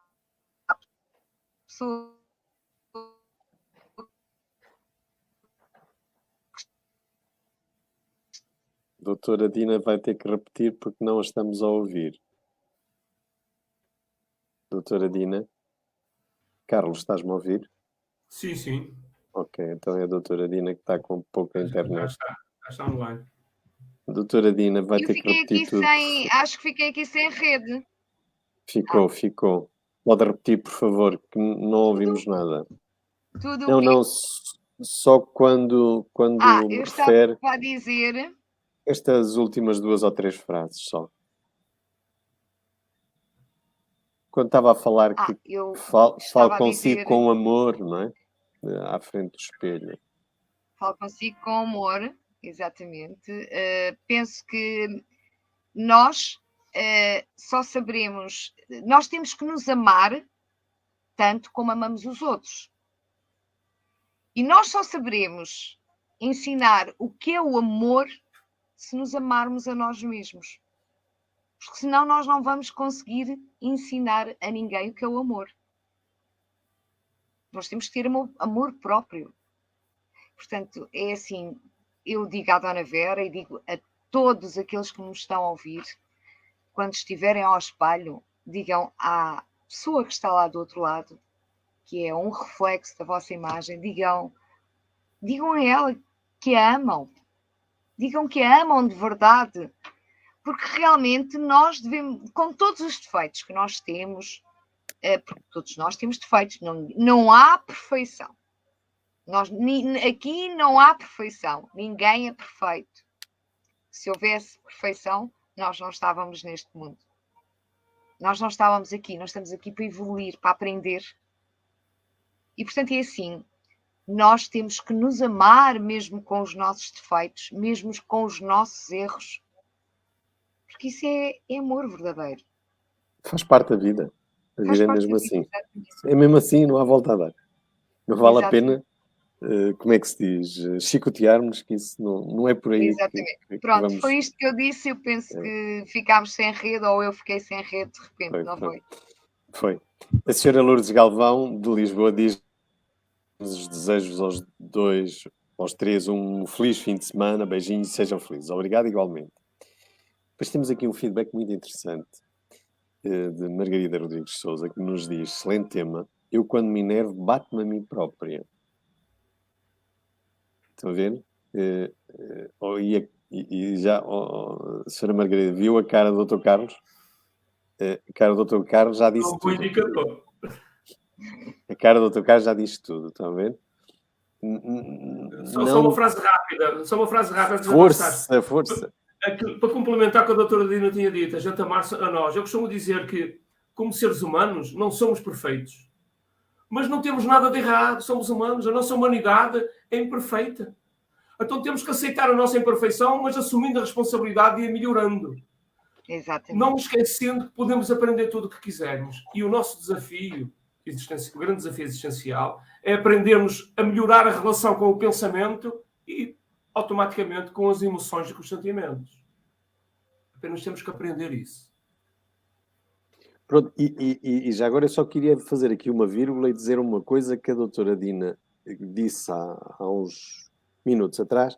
pessoa Doutora Dina vai ter que repetir porque não a estamos a ouvir. Doutora Dina? Carlos, estás-me a ouvir? Sim, sim. Ok, então é a doutora Dina que está com pouca Já internet. está online. A doutora Dina vai Eu ter que fiquei repetir aqui tudo. sem. Acho que fiquei aqui sem rede. Ficou. Pode repetir, por favor, que não ouvimos nada. Tudo o Não, quê? não, só quando me Eu refere estava a dizer. estas últimas 2 ou 3 frases só. Quando estava a falar que Eu falo estava a consigo dizer. com amor, não é? À frente do espelho. Falo consigo com amor, exatamente. Penso que nós só saberemos. Nós temos que nos amar tanto como amamos os outros. E nós só saberemos ensinar o que é o amor se nos amarmos a nós mesmos. Porque senão nós não vamos conseguir ensinar a ninguém o que é o amor. Nós temos que ter amor próprio. Portanto, é assim, eu digo à Dona Vera e digo a todos aqueles que me estão a ouvir, quando estiverem ao espelho, digam à pessoa que está lá do outro lado, que é um reflexo da vossa imagem, digam a ela que a amam. Digam que a amam de verdade. Porque realmente nós devemos, com todos os defeitos que nós temos, porque todos nós temos defeitos, não há perfeição. Aqui não há perfeição, ninguém é perfeito. Se houvesse perfeição, nós não estávamos neste mundo. Nós não estávamos aqui, nós estamos aqui para evoluir, para aprender. E portanto é assim, nós temos que nos amar mesmo com os nossos defeitos, mesmo com os nossos erros, porque isso é amor verdadeiro. Faz parte da vida. A vida é mesmo assim. É mesmo assim, não há volta a dar. Não vale a pena, como é que se diz, chicotearmos, que isso não é por aí. Exatamente. Que Pronto, vamos... foi isto que eu disse. Eu penso que ficámos sem rede, ou eu fiquei sem rede de repente, não foi? Foi. A senhora Lourdes Galvão, de Lisboa, diz os desejos aos três, um feliz fim de semana, beijinhos, sejam felizes. Obrigado igualmente. Depois temos aqui um feedback muito interessante de Margarida Rodrigues de Souza, que nos diz, excelente tema, eu quando me enervo bato-me a mim própria. Estão a ver? E já, a senhora Margarida, viu a cara do Dr. Carlos? A cara do Dr. Carlos já disse tudo. Indicador. A cara do Dr. Carlos já disse tudo, estão a ver? Só uma frase rápida. Força. Para complementar o que a doutora Dina tinha dito, a gente amar-se a nós. Eu costumo dizer que, como seres humanos, não somos perfeitos. Mas não temos nada de errado. Somos humanos. A nossa humanidade é imperfeita. Então temos que aceitar a nossa imperfeição, mas assumindo a responsabilidade e a melhorando. Exatamente. Não esquecendo que podemos aprender tudo o que quisermos. E o nosso desafio, o grande desafio existencial, é aprendermos a melhorar a relação com o pensamento e, automaticamente, com as emoções e com os sentimentos. Apenas temos que aprender isso. Pronto, e já agora eu só queria fazer aqui uma vírgula e dizer uma coisa que a doutora Dina disse há uns minutos atrás,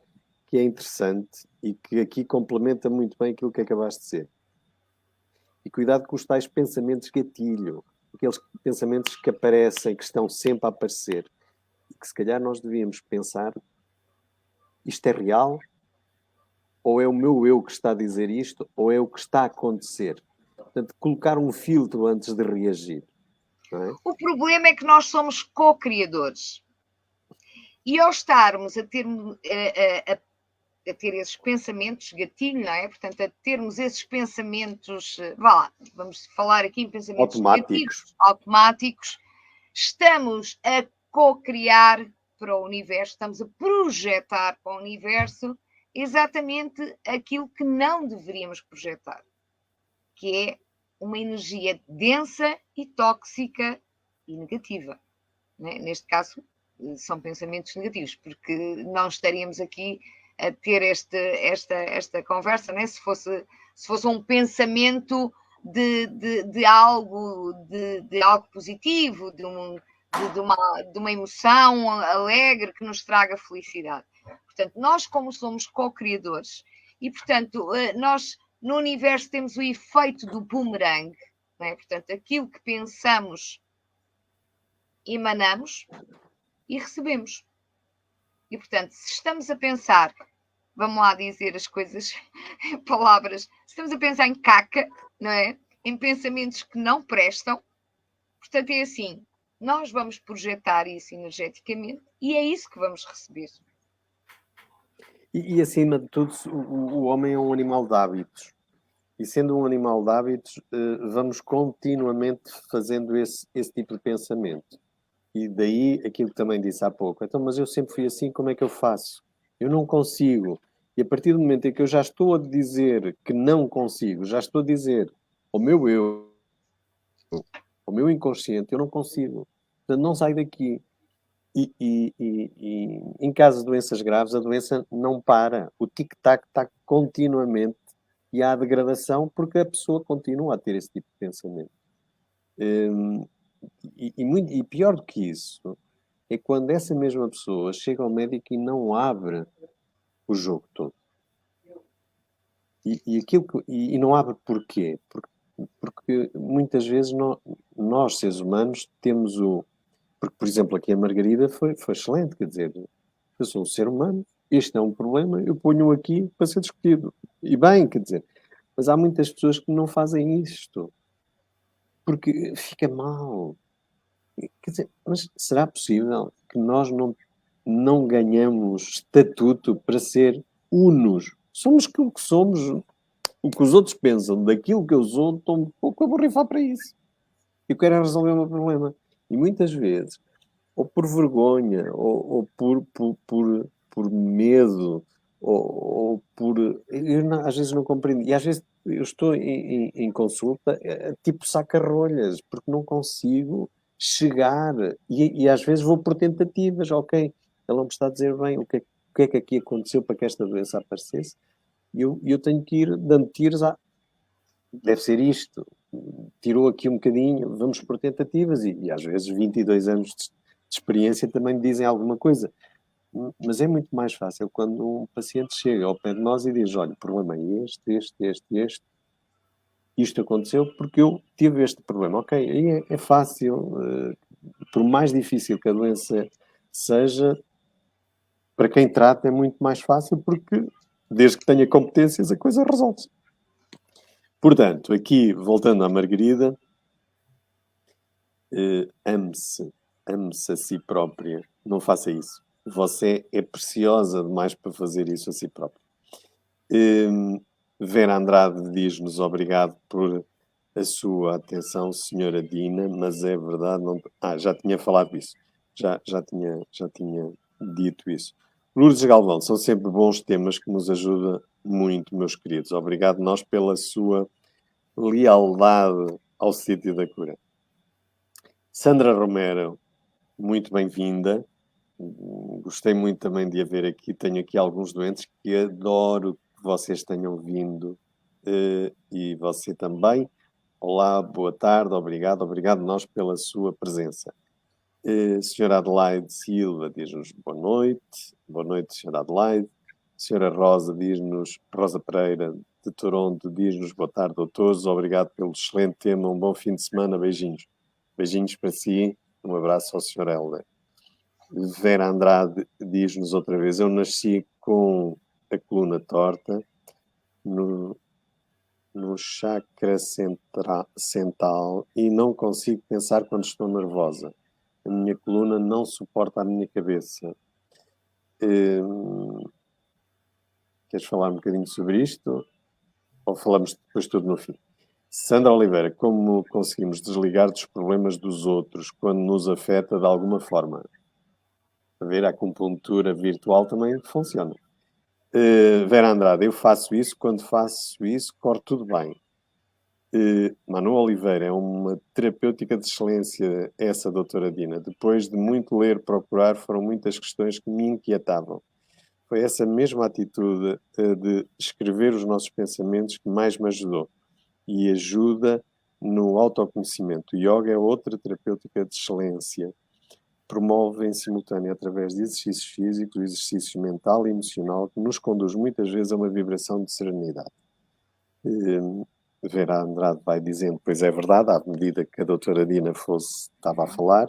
que é interessante e que aqui complementa muito bem aquilo que acabaste de dizer. E cuidado com os tais pensamentos gatilho, aqueles pensamentos que aparecem, que estão sempre a aparecer. E que se calhar nós devíamos pensar, isto é real? Ou é o meu eu que está a dizer isto? Ou é o que está a acontecer? Portanto, colocar um filtro antes de reagir. Não é? O problema é que nós somos co-criadores. E ao estarmos a ter esses pensamentos gatilho, não é? Portanto, a termos esses pensamentos, vamos falar aqui em pensamentos automáticos, estamos a co-criar para o universo, estamos a projetar para o universo exatamente aquilo que não deveríamos projetar, que é uma energia densa e tóxica e negativa. Né? Neste caso, são pensamentos negativos, porque não estaríamos aqui a ter esta conversa, né? Se fosse um pensamento de algo positivo, de uma emoção alegre que nos traga felicidade. Portanto, nós como somos co-criadores e, portanto, nós no universo temos o efeito do boomerang, não é? Portanto, aquilo que pensamos emanamos e recebemos. E, portanto, se estamos a pensar, vamos lá dizer as coisas, palavras, se estamos a pensar em caca, não é? Em pensamentos que não prestam, portanto, é assim, nós vamos projetar isso energeticamente e é isso que vamos receber. E acima de tudo, o homem é um animal de hábitos. E sendo um animal de hábitos, vamos continuamente fazendo esse tipo de pensamento. E daí aquilo que também disse há pouco. Então, mas eu sempre fui assim, como é que eu faço? Eu não consigo. E a partir do momento em que eu já estou a dizer que não consigo, já estou a dizer ao meu eu, ao meu inconsciente, eu não consigo. Portanto, não saio daqui. E em caso de doenças graves, a doença não para. O tic-tac está continuamente e há degradação porque a pessoa continua a ter esse tipo de pensamento. E pior do que isso é quando essa mesma pessoa chega ao médico e não abre o jogo todo. E não abre porquê? Porque muitas vezes nós, seres humanos, temos o... Porque, por exemplo, aqui a Margarida foi excelente, quer dizer, eu sou um ser humano, este é um problema, eu ponho-o aqui para ser discutido. E bem, quer dizer, mas há muitas pessoas que não fazem isto, porque fica mal. Quer dizer, mas será possível que nós não ganhamos estatuto para ser unos? Somos aquilo que somos, o que os outros pensam daquilo que eu sou, estou um pouco a borrifar para isso. Eu quero resolver o meu problema. E muitas vezes, ou por vergonha, ou por medo, ou por... às vezes não compreendo. E às vezes eu estou em consulta, tipo saca-rolhas, porque não consigo chegar. E às vezes vou por tentativas. Ok, ele não me está a dizer bem o que é que aqui aconteceu para que esta doença aparecesse. E eu tenho que ir dando tiros deve ser isto. Tirou aqui um bocadinho, vamos por tentativas. E às vezes 22 anos de experiência também dizem alguma coisa. Mas é muito mais fácil quando um paciente chega ao pé de nós e diz: olha, o problema é este. Isto aconteceu porque eu tive este problema. Ok, aí é fácil. Por mais difícil que a doença seja, para quem trata é muito mais fácil porque, desde que tenha competências, a coisa resolve-se. Portanto, aqui, voltando à Margarida, ame-se a si própria. Não faça isso. Você é preciosa demais para fazer isso a si própria. Vera Andrade diz-nos obrigado por a sua atenção, senhora Dina, mas é verdade, não... já tinha falado disso. Já tinha dito isso. Lourdes Galvão, são sempre bons temas que nos ajudam muito, meus queridos. Obrigado nós pela sua lealdade ao sítio da cura. Sandra Romero, muito bem-vinda. Gostei muito também de a ver aqui. Tenho aqui alguns doentes que adoro que vocês tenham vindo. E você também. Olá, boa tarde, obrigado nós pela sua presença. Senhora Adelaide Silva diz-nos boa noite, senhora Adelaide. Senhora Rosa diz-nos, Rosa Pereira de Toronto diz-nos boa tarde a todos, obrigado pelo excelente tema, um bom fim de semana, beijinhos. Beijinhos para si, um abraço ao Sr. Helder. Vera Andrade diz-nos outra vez, eu nasci com a coluna torta, no chakra central e não consigo pensar quando estou nervosa. A minha coluna não suporta a minha cabeça. Queres falar um bocadinho sobre isto? Ou falamos depois tudo no fim? Sandra Oliveira, como conseguimos desligar dos problemas dos outros quando nos afeta de alguma forma? A ver, a acupuntura virtual também funciona. Vera Andrade, eu faço isso, quando faço isso, corre tudo bem. Manu Oliveira, é uma terapêutica de excelência essa doutora Dina. Depois de muito ler, procurar, foram muitas questões que me inquietavam. Foi essa mesma atitude de escrever os nossos pensamentos que mais me ajudou. E ajuda no autoconhecimento. O yoga é outra terapêutica de excelência. Promove em simultâneo através de exercícios físicos, exercício mental e emocional que nos conduz muitas vezes a uma vibração de serenidade. Vera Andrade vai dizendo, pois é verdade, à medida que a doutora Dina estava a falar,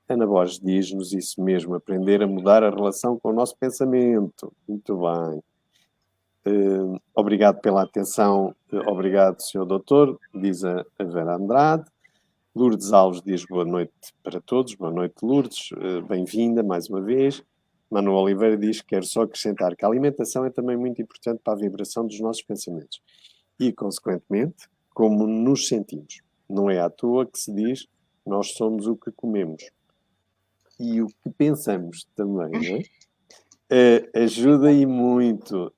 Ana Borges diz-nos isso mesmo, aprender a mudar a relação com o nosso pensamento. Muito bem. Obrigado pela atenção. Obrigado, Sr. Doutor, diz a Vera Andrade. Lourdes Alves diz boa noite para todos. Boa noite, Lourdes. Bem-vinda mais uma vez. Manuel Oliveira diz que quero só acrescentar que a alimentação é também muito importante para a vibração dos nossos pensamentos e, consequentemente, como nos sentimos. Não é à toa que se diz nós somos o que comemos e o que pensamos também, não é? Ajuda e muito,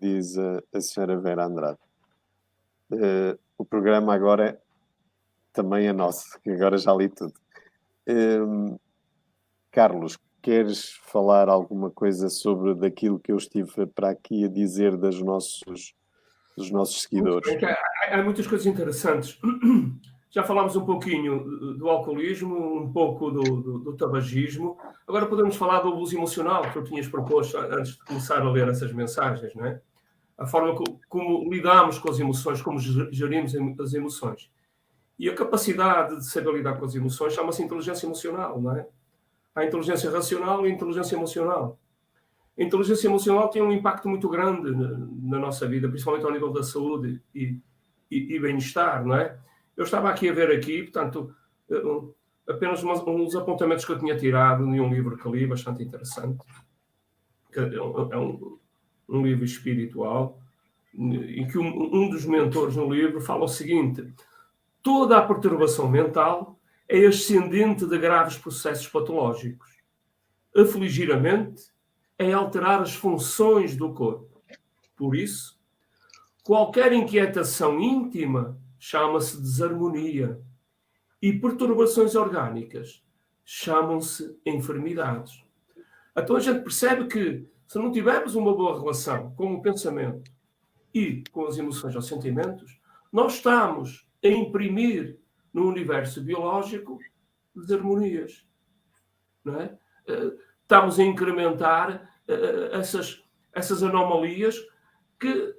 diz a senhora Vera Andrade. O programa agora também é nosso, que agora já li tudo. Carlos, queres falar alguma coisa sobre daquilo que eu estive para aqui a dizer dos nossos seguidores? Há muitas coisas interessantes. Já falámos um pouquinho do alcoolismo, um pouco do tabagismo. Agora podemos falar do abuso emocional, que eu tinhas proposto antes de começar a ler essas mensagens, não é? A forma como lidamos com as emoções, como gerimos as emoções. E a capacidade de saber lidar com as emoções chama-se inteligência emocional, não é? Há inteligência racional e inteligência emocional. A inteligência emocional tem um impacto muito grande na nossa vida, principalmente ao nível da saúde e bem-estar, não é? Eu estava aqui a ver aqui, portanto, apenas uns apontamentos que eu tinha tirado de um livro que li, bastante interessante. É um livro espiritual, em que um dos mentores no livro fala o seguinte: toda a perturbação mental é ascendente de graves processos patológicos. Afligir a mente é alterar as funções do corpo. Por isso, qualquer inquietação íntima chama-se desarmonia e perturbações orgânicas chamam-se enfermidades. Então a gente percebe que se não tivermos uma boa relação com o pensamento e com as emoções ou sentimentos, nós estamos a imprimir no universo biológico desarmonias, não é? Estamos a incrementar essas anomalias que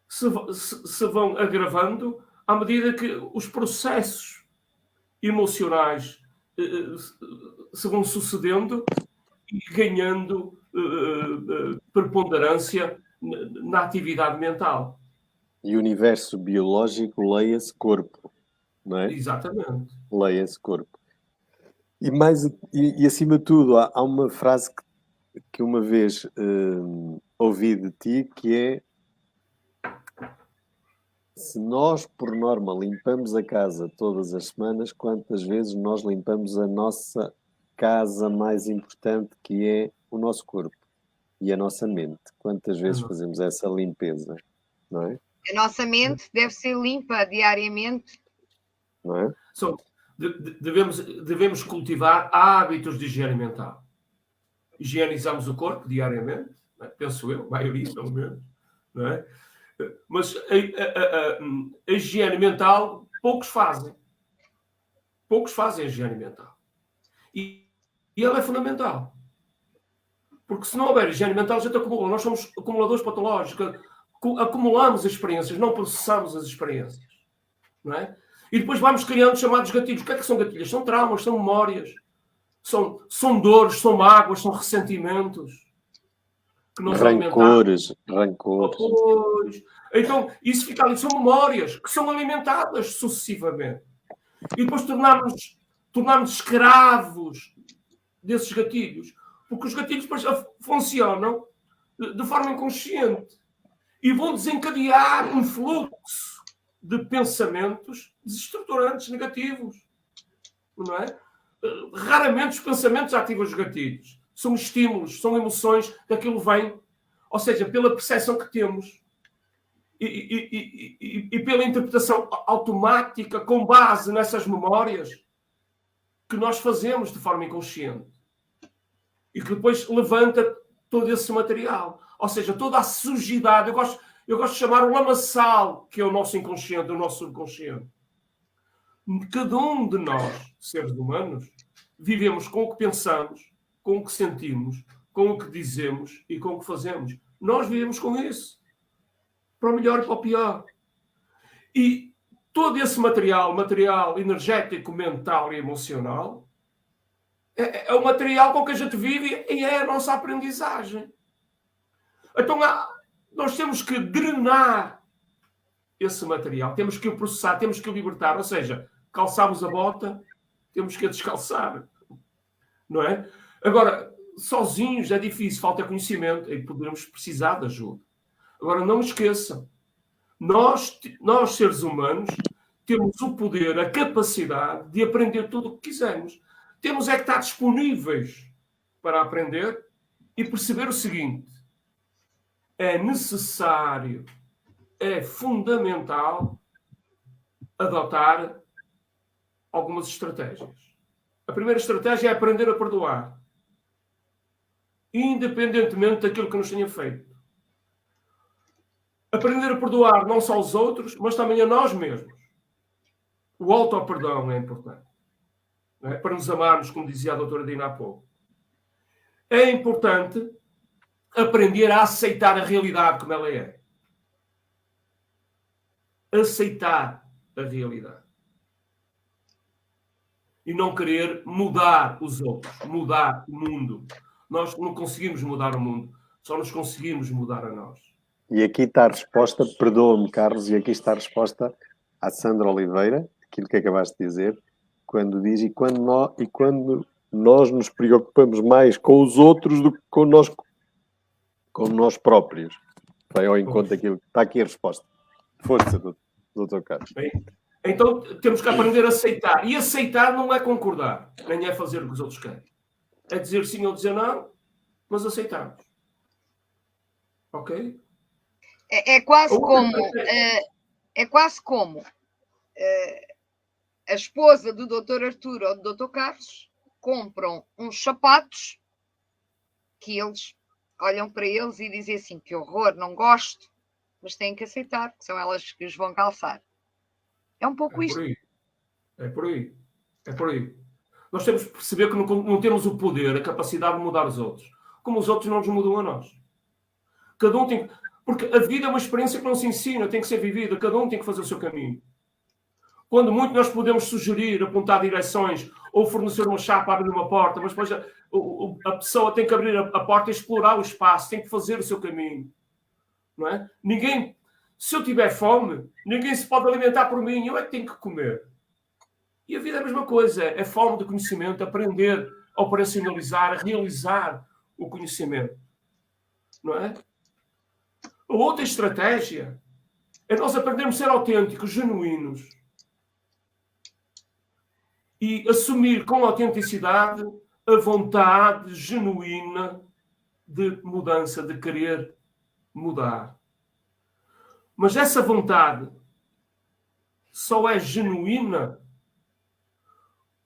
se vão agravando à medida que os processos emocionais se vão sucedendo e ganhando preponderância na atividade mental. E o universo biológico leia-se corpo, não é? Exatamente. Leia-se corpo. E acima de tudo, há uma frase que uma vez ouvi de ti, que é: se nós, por norma, limpamos a casa todas as semanas, quantas vezes nós limpamos a nossa casa mais importante, que é o nosso corpo e a nossa mente? Quantas vezes fazemos essa limpeza, não é? A nossa mente deve ser limpa diariamente. Não é? Devemos cultivar hábitos de higiene mental. Higienizamos o corpo diariamente, não é? Penso eu, a maioria pelo menos, não é? Mas a higiene mental, poucos fazem. Poucos fazem a higiene mental. E ela é fundamental. Porque se não houver higiene mental, a gente acumula. Nós somos acumuladores patológicos. Acumulamos experiências, não processamos as experiências. Não é? E depois vamos criando chamados gatilhos. O que é que são gatilhos? São traumas, são memórias. São dores, são mágoas, são ressentimentos. Que nós rancores. Então, isso fica ali. São memórias que são alimentadas sucessivamente. E depois tornamos escravos desses gatilhos. Porque os gatilhos depois funcionam de forma inconsciente. E vão desencadear um fluxo de pensamentos desestruturantes, negativos. Não é? Raramente os pensamentos ativam os gatilhos. São estímulos, são emoções que aquilo vem. Ou seja, pela percepção que temos e pela interpretação automática com base nessas memórias que nós fazemos de forma inconsciente. E que depois levanta todo esse material. Ou seja, toda a sujidade. Eu gosto de chamar o lamaçal, que é o nosso inconsciente, o nosso subconsciente. Cada um de nós, seres humanos, vivemos com o que pensamos, com o que sentimos, com o que dizemos e com o que fazemos. Nós vivemos com isso. Para o melhor e para o pior. E todo esse material energético, mental e emocional, É o material com que a gente vive e é a nossa aprendizagem. Então nós temos que drenar esse material, temos que o processar, temos que o libertar. Ou seja, calçamos a bota, temos que a descalçar. Não é? Agora, sozinhos é difícil, falta conhecimento e podemos precisar de ajuda. Agora, não esqueçam, nós seres humanos, temos o poder, a capacidade de aprender tudo o que quisermos. Temos é que estar disponíveis para aprender e perceber o seguinte: é necessário, é fundamental adotar algumas estratégias. A primeira estratégia é aprender a perdoar, independentemente daquilo que nos tenha feito. Aprender a perdoar não só aos outros, mas também a nós mesmos. O auto-perdão é importante. Não é? Para nos amarmos, como dizia a doutora Dina há pouco. É importante aprender a aceitar a realidade como ela é. Aceitar a realidade. E não querer mudar os outros, mudar o mundo. Nós não conseguimos mudar o mundo, só nos conseguimos mudar a nós. E aqui está a resposta, perdoa-me, Carlos, e aqui está a resposta à Sandra Oliveira, aquilo que acabaste de dizer, quando diz, e quando nós nos preocupamos mais com os outros do que com nós próprios. Vai ao encontro daquilo. Está aqui a resposta. Força, doutor Carlos. Bem, então temos que aprender a aceitar. E aceitar não é concordar, nem é fazer o que os outros querem. É dizer sim ou dizer não, mas aceitamos. Ok? É quase como a esposa do Dr. Arturo ou do Dr. Carlos compram uns sapatos que eles olham para eles e dizem assim: que horror, não gosto, mas têm que aceitar, que são elas que os vão calçar. É um pouco isto. É por aí. Nós temos que perceber que não temos o poder, a capacidade de mudar os outros. Como os outros não nos mudam a nós. Cada um tem... Porque a vida é uma experiência que não se ensina, tem que ser vivida. Cada um tem que fazer o seu caminho. Quando muito nós podemos sugerir, apontar direções ou fornecer uma chave para abrir uma porta, mas depois a pessoa tem que abrir a porta e explorar o espaço, tem que fazer o seu caminho. Não é? Se eu tiver fome, ninguém se pode alimentar por mim, eu é que tenho que comer. E a vida é a mesma coisa, é fome de conhecimento, aprender a operacionalizar, a realizar o conhecimento. Não é? A outra estratégia é nós aprendermos a ser autênticos, genuínos e assumir com autenticidade a vontade genuína de mudança, de querer mudar. Mas essa vontade só é genuína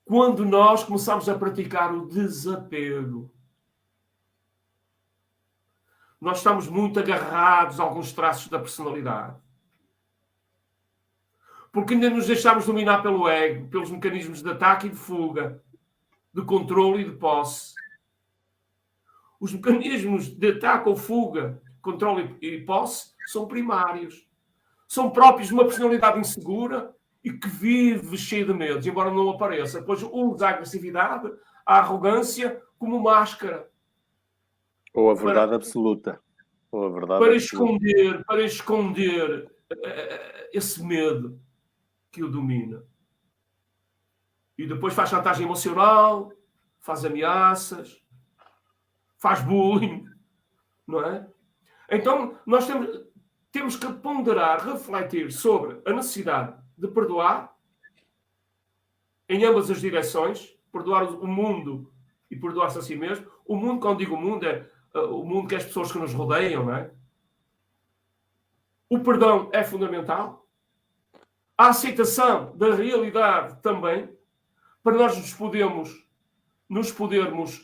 quando nós começamos a praticar o desapego. Nós estamos muito agarrados a alguns traços da personalidade. Porque ainda nos deixamos dominar pelo ego, pelos mecanismos de ataque e de fuga, de controle e de posse. Os mecanismos de ataque ou fuga, controle e posse são primários. São próprios de uma personalidade insegura e que vive cheia de medos, embora não apareça. Depois usa a agressividade, a arrogância como máscara. Ou a verdade absoluta. Ou a verdade para esconder esse medo que o domina. E depois faz chantagem emocional, faz ameaças, faz bullying, não é? Então, nós temos que ponderar, refletir sobre a necessidade de perdoar em ambas as direções, perdoar o mundo e perdoar-se a si mesmo. O mundo, quando digo o mundo, é o mundo que é as pessoas que nos rodeiam, não é? O perdão é fundamental. A aceitação da realidade também, para nós nos podermos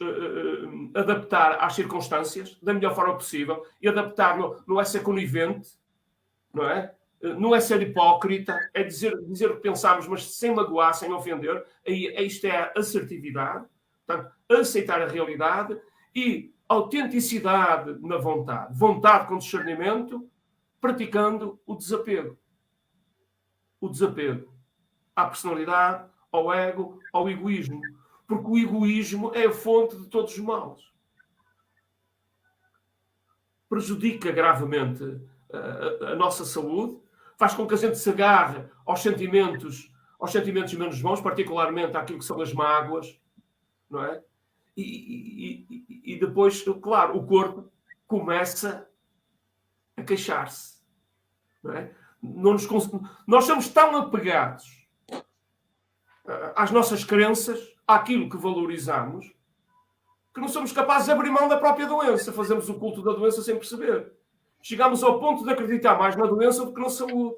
adaptar às circunstâncias da melhor forma possível. E adaptar não é ser conivente, não é? Não é ser hipócrita, é dizer o que pensamos, mas sem magoar, sem ofender. Isto é a assertividade. Portanto, aceitar a realidade e autenticidade na vontade. Vontade com discernimento, praticando o desapego. O desapego à personalidade, ao ego, ao egoísmo. Porque o egoísmo é a fonte de todos os males. Prejudica gravemente a nossa saúde, faz com que a gente se agarre aos sentimentos menos bons, particularmente àquilo que são as mágoas, não é? E depois, claro, o corpo começa a queixar-se, não é? Nós somos tão apegados às nossas crenças, àquilo que valorizamos, que não somos capazes de abrir mão da própria doença. Fazemos o culto da doença sem perceber. Chegamos ao ponto de acreditar mais na doença do que na saúde.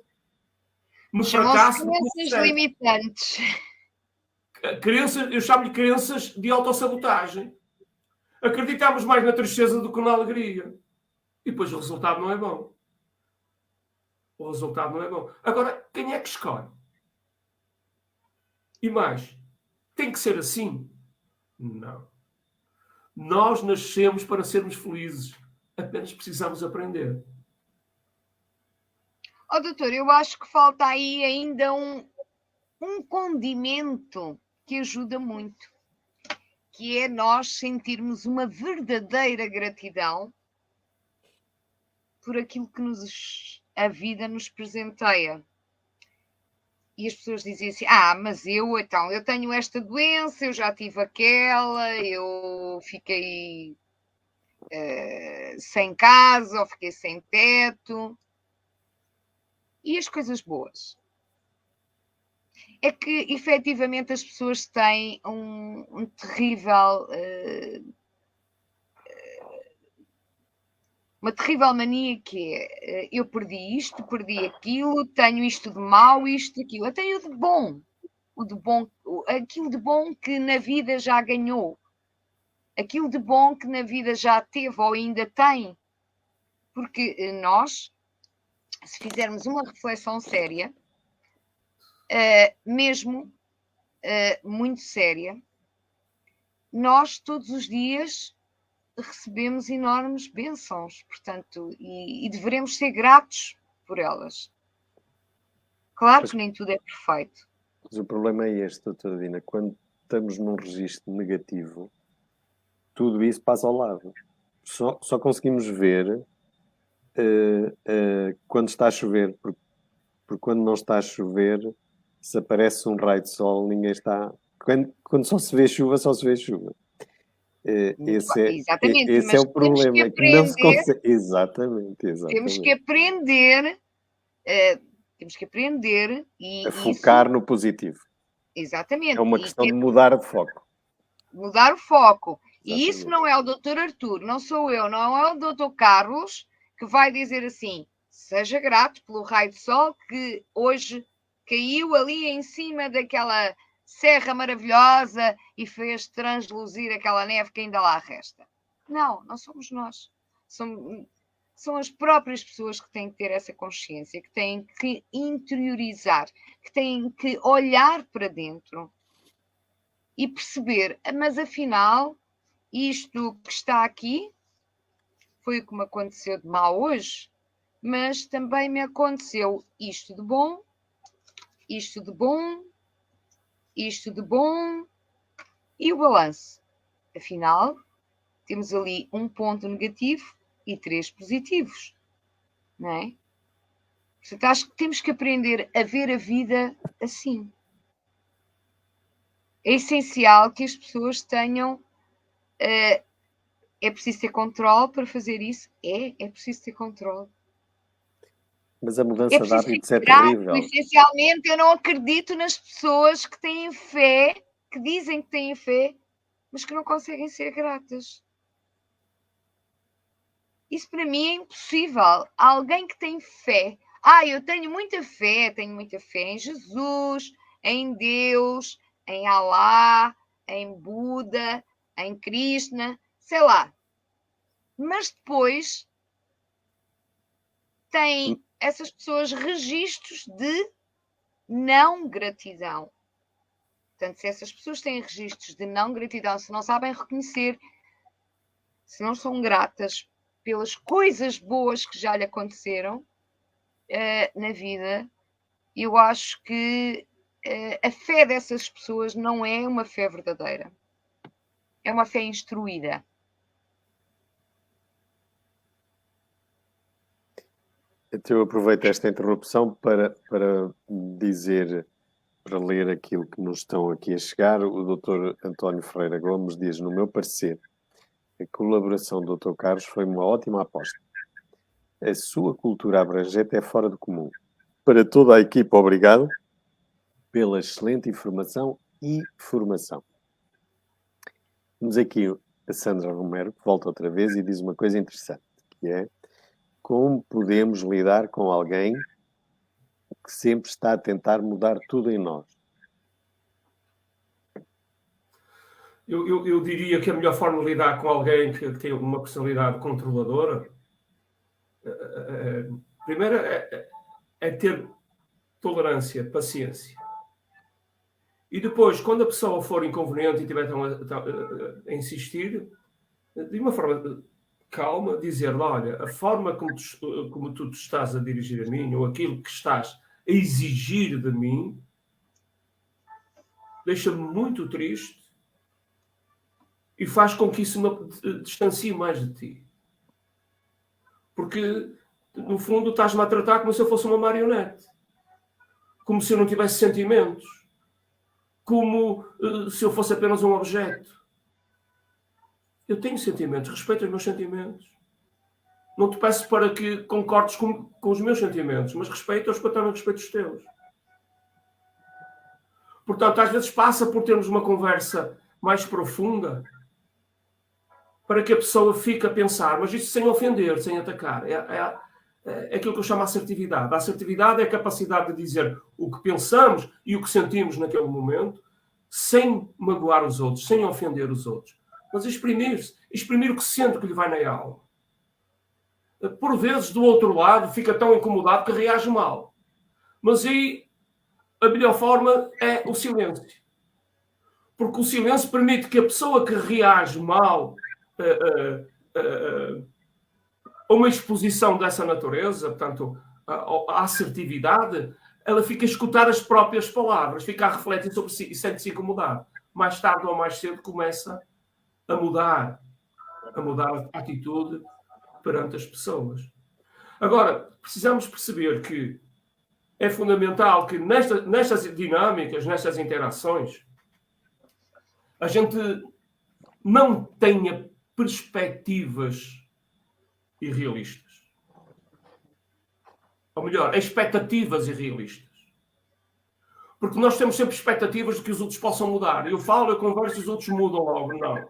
No fracasso do que no crenças sucesso. limitantes. Eu chamo-lhe crenças de autossabotagem. Acreditamos mais na tristeza do que na alegria. E depois o resultado não é bom. O resultado não é bom. Agora, quem é que escolhe? E mais, tem que ser assim? Não. Nós nascemos para sermos felizes. Apenas precisamos aprender. Oh, doutor, eu acho que falta aí ainda um condimento que ajuda muito, que é nós sentirmos uma verdadeira gratidão por aquilo que a vida nos presenteia. E as pessoas dizem assim, mas eu tenho esta doença, eu já tive aquela, eu fiquei sem casa, ou fiquei sem teto. E as coisas boas? É que, efetivamente, as pessoas têm um terrível... uma terrível mania que é, eu perdi isto, perdi aquilo, tenho isto de mau, isto, aquilo. Eu tenho o de bom, aquilo de bom que na vida já ganhou, aquilo de bom que na vida já teve ou ainda tem. Porque nós, se fizermos uma reflexão séria, mesmo muito séria, nós todos os dias recebemos enormes bênçãos, portanto, e devemos ser gratos por elas. Claro que nem tudo é perfeito. Mas o problema é este, doutora Dina, quando estamos num registro negativo, tudo isso passa ao lado. Só conseguimos ver quando está a chover, porque quando não está a chover, se aparece um raio de sol, ninguém está... Quando só se vê chuva, só se vê chuva. Esse é o problema, que não se consegue. Exatamente. Temos que aprender a focar no positivo. Exatamente. É uma questão de mudar de foco. Mudar o foco. Exatamente. E isso não é o doutor Artur, não sou eu, não é o doutor Carlos que vai dizer assim, seja grato pelo raio de sol que hoje caiu ali em cima daquela serra maravilhosa e fez transluzir aquela neve que ainda lá resta. Não somos nós. São as próprias pessoas que têm que ter essa consciência, que têm que interiorizar, que têm que olhar para dentro e perceber, mas afinal, isto que está aqui foi o que me aconteceu de mal hoje, mas também me aconteceu isto de bom, isto de bom, isto de bom e o balanço. Afinal, temos ali um ponto negativo e 3 positivos, não é? Portanto, acho que temos que aprender a ver a vida assim. É essencial que as pessoas tenham... é preciso ter controle para fazer isso? É preciso ter controle. Mas a mudança de hábitos é terrível. Essencialmente, eu não acredito nas pessoas que têm fé, que dizem que têm fé, mas que não conseguem ser gratas. Isso para mim é impossível. Alguém que tem fé. Eu tenho muita fé em Jesus, em Deus, em Alá, em Buda, em Krishna, sei lá. Mas depois têm essas pessoas registros de não gratidão. Portanto, se essas pessoas têm registros de não gratidão, se não sabem reconhecer, se não são gratas pelas coisas boas que já lhe aconteceram na vida, eu acho que a fé dessas pessoas não é uma fé verdadeira. é uma fé instruída. Então eu aproveito esta interrupção para dizer, para ler aquilo que nos estão aqui a chegar. O Dr. António Ferreira Gomes diz: no meu parecer, a colaboração do Dr. Carlos foi uma ótima aposta. A sua cultura abrangente é fora do comum. Para toda a equipa, obrigado pela excelente informação e formação. Temos aqui a Sandra Romero, que volta outra vez e diz uma coisa interessante, que é: como podemos lidar com alguém que sempre está a tentar mudar tudo em nós? Eu diria que a melhor forma de lidar com alguém que tem uma personalidade controladora, primeiro é ter tolerância, paciência. E depois, quando a pessoa for inconveniente e estiver a insistir, de uma forma calma, dizer: olha, a forma como tu te estás a dirigir a mim, ou aquilo que estás a exigir de mim, deixa-me muito triste e faz com que isso me distancie mais de ti. Porque, no fundo, estás-me a tratar como se eu fosse uma marionete. Como se eu não tivesse sentimentos. Como se eu fosse apenas um objeto. Eu tenho sentimentos, respeito os meus sentimentos. Não te peço para que concordes com os meus sentimentos, mas respeito-os para também respeito os teus. Portanto, às vezes passa por termos uma conversa mais profunda para que a pessoa fique a pensar, mas isso sem ofender, sem atacar. É aquilo que eu chamo de assertividade. A assertividade é a capacidade de dizer o que pensamos e o que sentimos naquele momento, sem magoar os outros, sem ofender os outros. Mas exprimir o que sente, que lhe vai na alma. Por vezes, do outro lado, fica tão incomodado que reage mal. Mas aí, a melhor forma é o silêncio. Porque o silêncio permite que a pessoa que reage mal a uma exposição dessa natureza, portanto, a assertividade, ela fica a escutar as próprias palavras, fica a refletir sobre si e sente-se incomodado. Mais tarde ou mais cedo começa a mudar a atitude perante as pessoas. Agora, precisamos perceber que é fundamental que nestas dinâmicas, nestas interações, a gente não tenha perspectivas irrealistas. Ou melhor, expectativas irrealistas. Porque nós temos sempre expectativas de que os outros possam mudar. Eu falo, eu converso e os outros mudam logo. Não.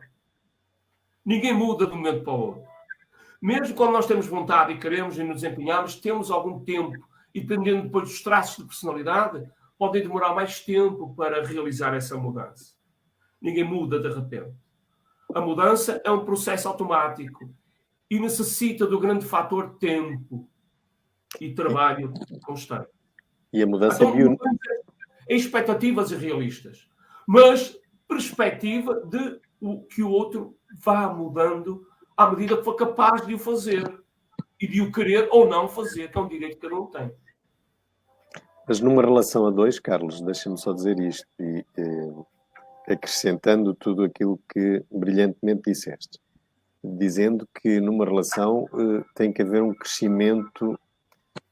Ninguém muda de um momento para o outro. Mesmo quando nós temos vontade e queremos e nos empenhamos, temos algum tempo. E dependendo depois dos traços de personalidade, podem demorar mais tempo para realizar essa mudança. Ninguém muda de repente. A mudança é um processo automático e necessita do grande fator tempo e trabalho constante. E a mudança então, expectativas irrealistas, mas perspectiva de que o outro vá mudando à medida que for capaz de o fazer e de o querer ou não fazer, que é um direito que cada um tem. Mas numa relação a dois, Carlos, deixa-me só dizer isto, e acrescentando tudo aquilo que brilhantemente disseste, dizendo que numa relação tem que haver um crescimento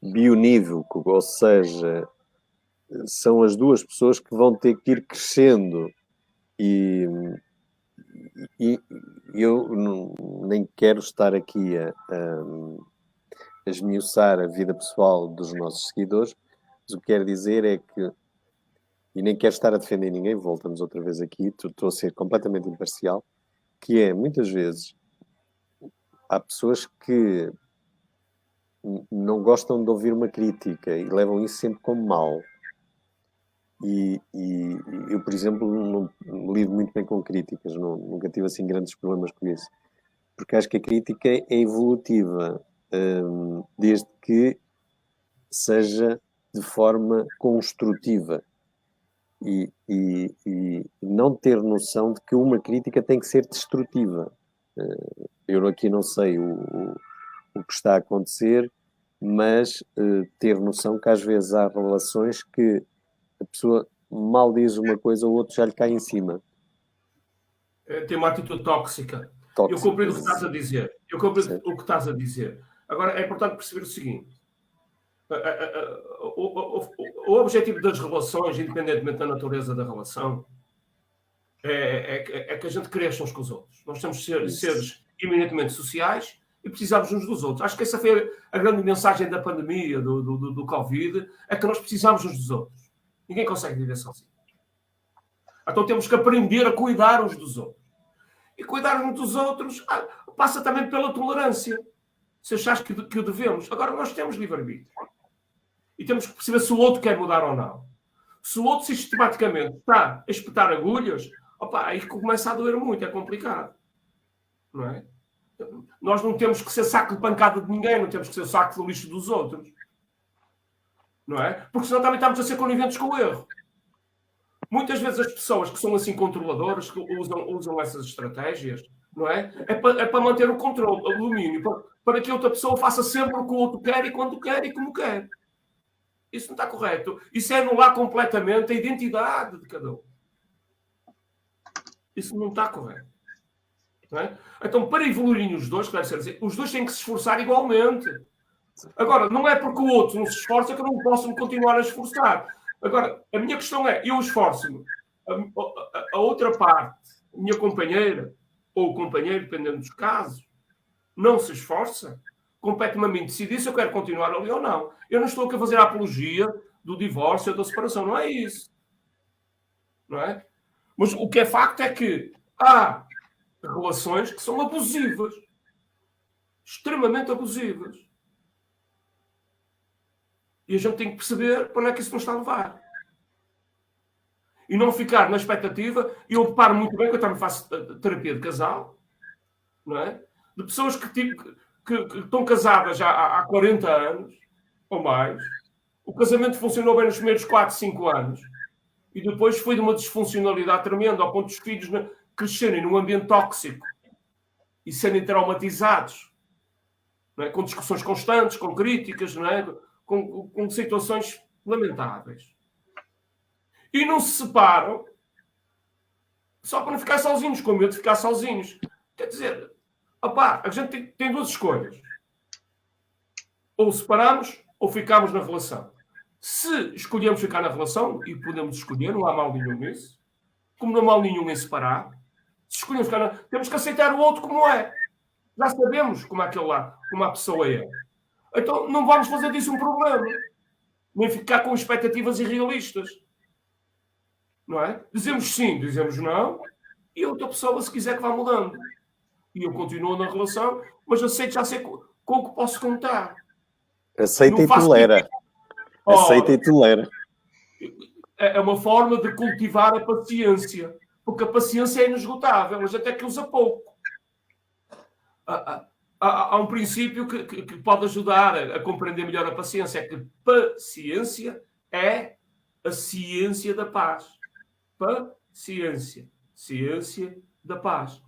bionívoco, ou seja, são as duas pessoas que vão ter que ir crescendo. E eu nem quero estar aqui a esmiuçar a vida pessoal dos nossos seguidores, mas o que quero dizer é que, e nem quero estar a defender ninguém, voltamos outra vez aqui, estou a ser completamente imparcial, que é, muitas vezes, há pessoas que não gostam de ouvir uma crítica e levam isso sempre como mal. E eu, por exemplo, não lido muito bem com críticas, nunca tive assim grandes problemas com isso, porque acho que a crítica é evolutiva, desde que seja de forma construtiva e não ter noção de que uma crítica tem que ser destrutiva. Eu aqui não sei o que está a acontecer, mas ter noção que às vezes há relações que a pessoa mal diz uma coisa, o outro já lhe cai em cima. Tem uma atitude tóxica. Tóxico. Eu compreendo o que estás a dizer. Eu compreendo Sim. o que estás a dizer. Agora, é importante perceber o seguinte. O objetivo das relações, independentemente da natureza da relação, é que a gente cresça uns com os outros. Nós temos seres eminentemente sociais e precisamos uns dos outros. Acho que essa foi a grande mensagem da pandemia, do Covid, é que nós precisamos uns dos outros. Ninguém consegue viver sozinho. Então temos que aprender a cuidar uns dos outros. E cuidar uns dos outros passa também pela tolerância. Se achares que o devemos. Agora, nós temos livre-arbítrio. E temos que perceber se o outro quer mudar ou não. Se o outro sistematicamente está a espetar agulhas, aí começa a doer muito, é complicado. Não é? Nós não temos que ser saco de pancada de ninguém, não temos que ser saco de lixo dos outros. Não é? Porque senão também estamos a ser coniventes com o erro. Muitas vezes as pessoas que são assim controladoras, que usam essas estratégias, não é? É para manter o controle, o domínio, para que a outra pessoa faça sempre o que o outro quer e quando quer e como quer. Isso não está correto. Isso é anular completamente a identidade de cada um. Isso não está correto. Não é? Então, para evoluírem os dois, quer dizer, os dois têm que se esforçar igualmente. Agora, não é porque o outro não se esforça que eu não posso continuar a esforçar. Agora, a minha questão é, eu esforço-me. A outra parte, a minha companheira, ou o companheiro, dependendo dos casos, não se esforça, compete-me a mim decidir se eu quero continuar ali ou não. Eu não estou aqui a fazer a apologia do divórcio ou da separação, não é isso. Não é? Mas o que é facto é que há relações que são abusivas. Extremamente abusivas. E a gente tem que perceber para onde é que isso nos está a levar. E não ficar na expectativa. E eu reparo muito bem que eu também faço terapia de casal, não é? De pessoas que estão casadas já há 40 anos ou mais. O casamento funcionou bem nos primeiros 4, 5 anos. E depois foi de uma disfuncionalidade tremenda, ao ponto dos filhos crescerem num ambiente tóxico e serem traumatizados, não é? Com discussões constantes, com críticas, não é? Com situações lamentáveis. E não se separam só para não ficar sozinhos, com medo de ficar sozinhos. Quer dizer, a gente tem duas escolhas. Ou separamos, ou ficamos na relação. Se escolhemos ficar na relação, e podemos escolher, não há mal nenhum nisso, como não há mal nenhum em separar, se escolhemos ficar temos que aceitar o outro como é. Já sabemos como a pessoa é. Então não vamos fazer disso um problema. Nem ficar com expectativas irrealistas. Não é? Dizemos sim, dizemos não, e a outra pessoa, se quiser, que vá mudando. E eu continuo na relação, mas aceito já sei com o que posso contar. Aceita e tolera. Aceita e tolera. É uma forma de cultivar a paciência. Porque a paciência é inesgotável, mas até que usa pouco. Há um princípio que pode ajudar a compreender melhor a paciência. É que paciência é a ciência da paz. Paciência. Ciência da paz.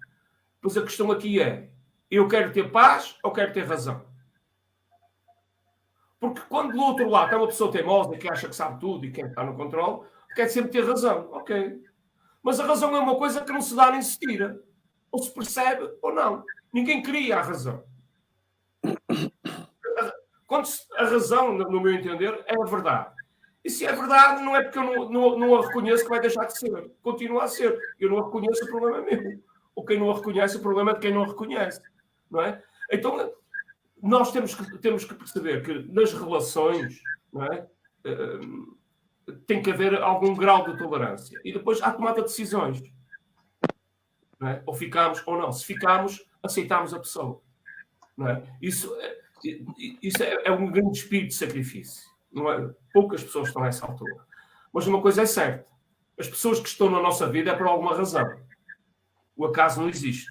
Pois a questão aqui é, eu quero ter paz ou quero ter razão? Porque quando do outro lado está uma pessoa teimosa que acha que sabe tudo e quer estar no controle, quer sempre ter razão. Ok. Mas a razão é uma coisa que não se dá nem se tira. Ou se percebe ou não. Ninguém cria a razão. Quando a razão, no meu entender, é a verdade. E se é verdade, não é porque eu não a reconheço que vai deixar de ser. Continua a ser. Eu não a reconheço, o problema é meu. Ou quem não a reconhece, o problema é de quem não a reconhece. Não é? Então, nós temos que perceber que nas relações, não é? Tem que haver algum grau de tolerância. E depois há tomada de decisões. Não é? Ou ficamos ou não. Se ficamos, aceitamos a pessoa. Não é? Isso é um grande espírito de sacrifício. Não é? Poucas pessoas estão a essa altura. Mas uma coisa é certa. As pessoas que estão na nossa vida é por alguma razão. O acaso não existe.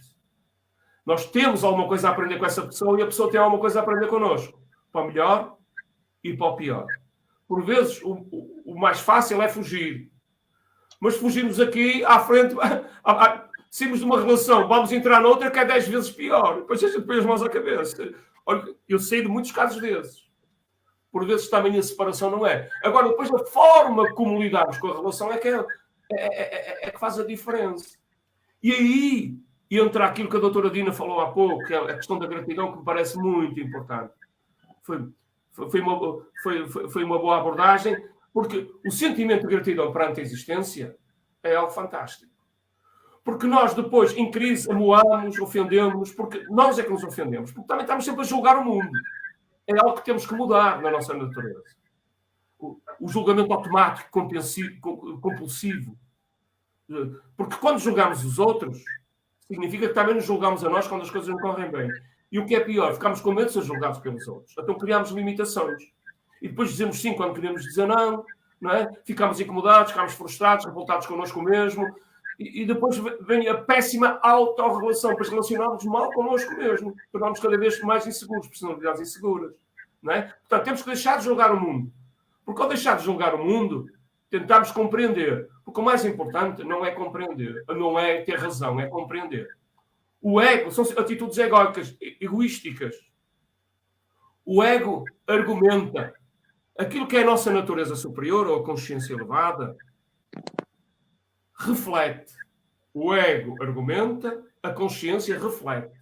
Nós temos alguma coisa a aprender com essa pessoa e a pessoa tem alguma coisa a aprender connosco. Para o melhor e para o pior. Por vezes, o mais fácil é fugir. Mas fugimos aqui, à frente, saímos de uma relação, vamos entrar noutra que é 10 vezes pior. Depois a gente põe as mãos à cabeça. Olha, eu sei de muitos casos desses. Por vezes também a separação não é. Agora, depois a forma como lidamos com a relação é que faz a diferença. E aí entra aquilo que a doutora Dina falou há pouco, que é a questão da gratidão, que me parece muito importante. Foi uma boa abordagem, porque o sentimento de gratidão perante a existência é algo fantástico. Porque nós depois, em crise, amoamos, ofendemos, porque nós é que nos ofendemos, porque também estamos sempre a julgar o mundo. É algo que temos que mudar na nossa natureza. O julgamento automático, compulsivo. Porque quando julgamos os outros, significa que também nos julgamos a nós quando as coisas não correm bem. E o que é pior, ficamos com medo de ser julgados pelos outros. Então criamos limitações. E depois dizemos sim quando queremos dizer não, não é? Ficamos incomodados, ficamos frustrados, revoltados connosco mesmo. E depois vem a péssima autorrelação, depois relacionarmos mal connosco mesmo. Tornamos cada vez mais inseguros, personalidades inseguras. Não é? Portanto, temos que deixar de julgar o mundo. Porque ao deixar de julgar o mundo, tentamos compreender. Porque o mais importante não é compreender, não é ter razão, é compreender. O ego são atitudes egóicas, egoísticas. O ego argumenta. Aquilo que é a nossa natureza superior ou a consciência elevada reflete. O ego argumenta, a consciência reflete.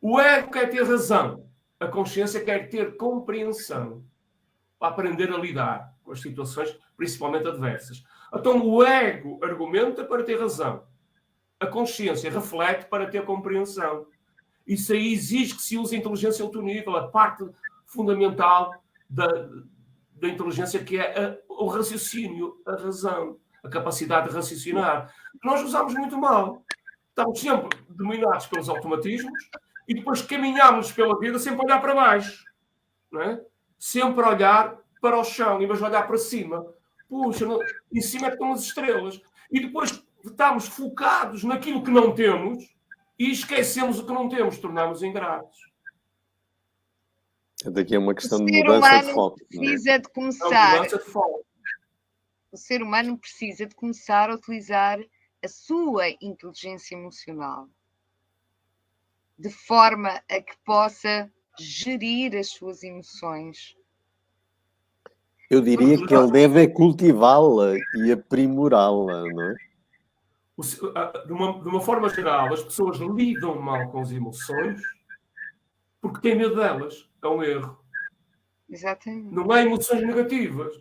O ego quer ter razão, a consciência quer ter compreensão para aprender a lidar com as situações, principalmente adversas. Então o ego argumenta para ter razão. A consciência reflete para ter compreensão. Isso aí exige que se use a inteligência a alto nível, a parte fundamental da inteligência, que é o raciocínio, a razão, a capacidade de raciocinar. Nós usamos muito mal. Estamos sempre dominados pelos automatismos e depois caminhamos pela vida sempre a olhar para baixo. Não é? Sempre a olhar para o chão, em vez de olhar para cima. Puxa, em cima é que estão as estrelas. E depois estamos focados naquilo que não temos e esquecemos o que não temos, tornamos ingratos. Daqui é uma questão de mudança de foco. Precisa de começar. Mudança de foco. O ser humano precisa de começar a utilizar a sua inteligência emocional de forma a que possa gerir as suas emoções. Eu diria que ele deve cultivá-la e aprimorá-la, não é? De uma forma geral, as pessoas lidam mal com as emoções porque têm medo delas. É um erro. Exatamente. Não há emoções negativas.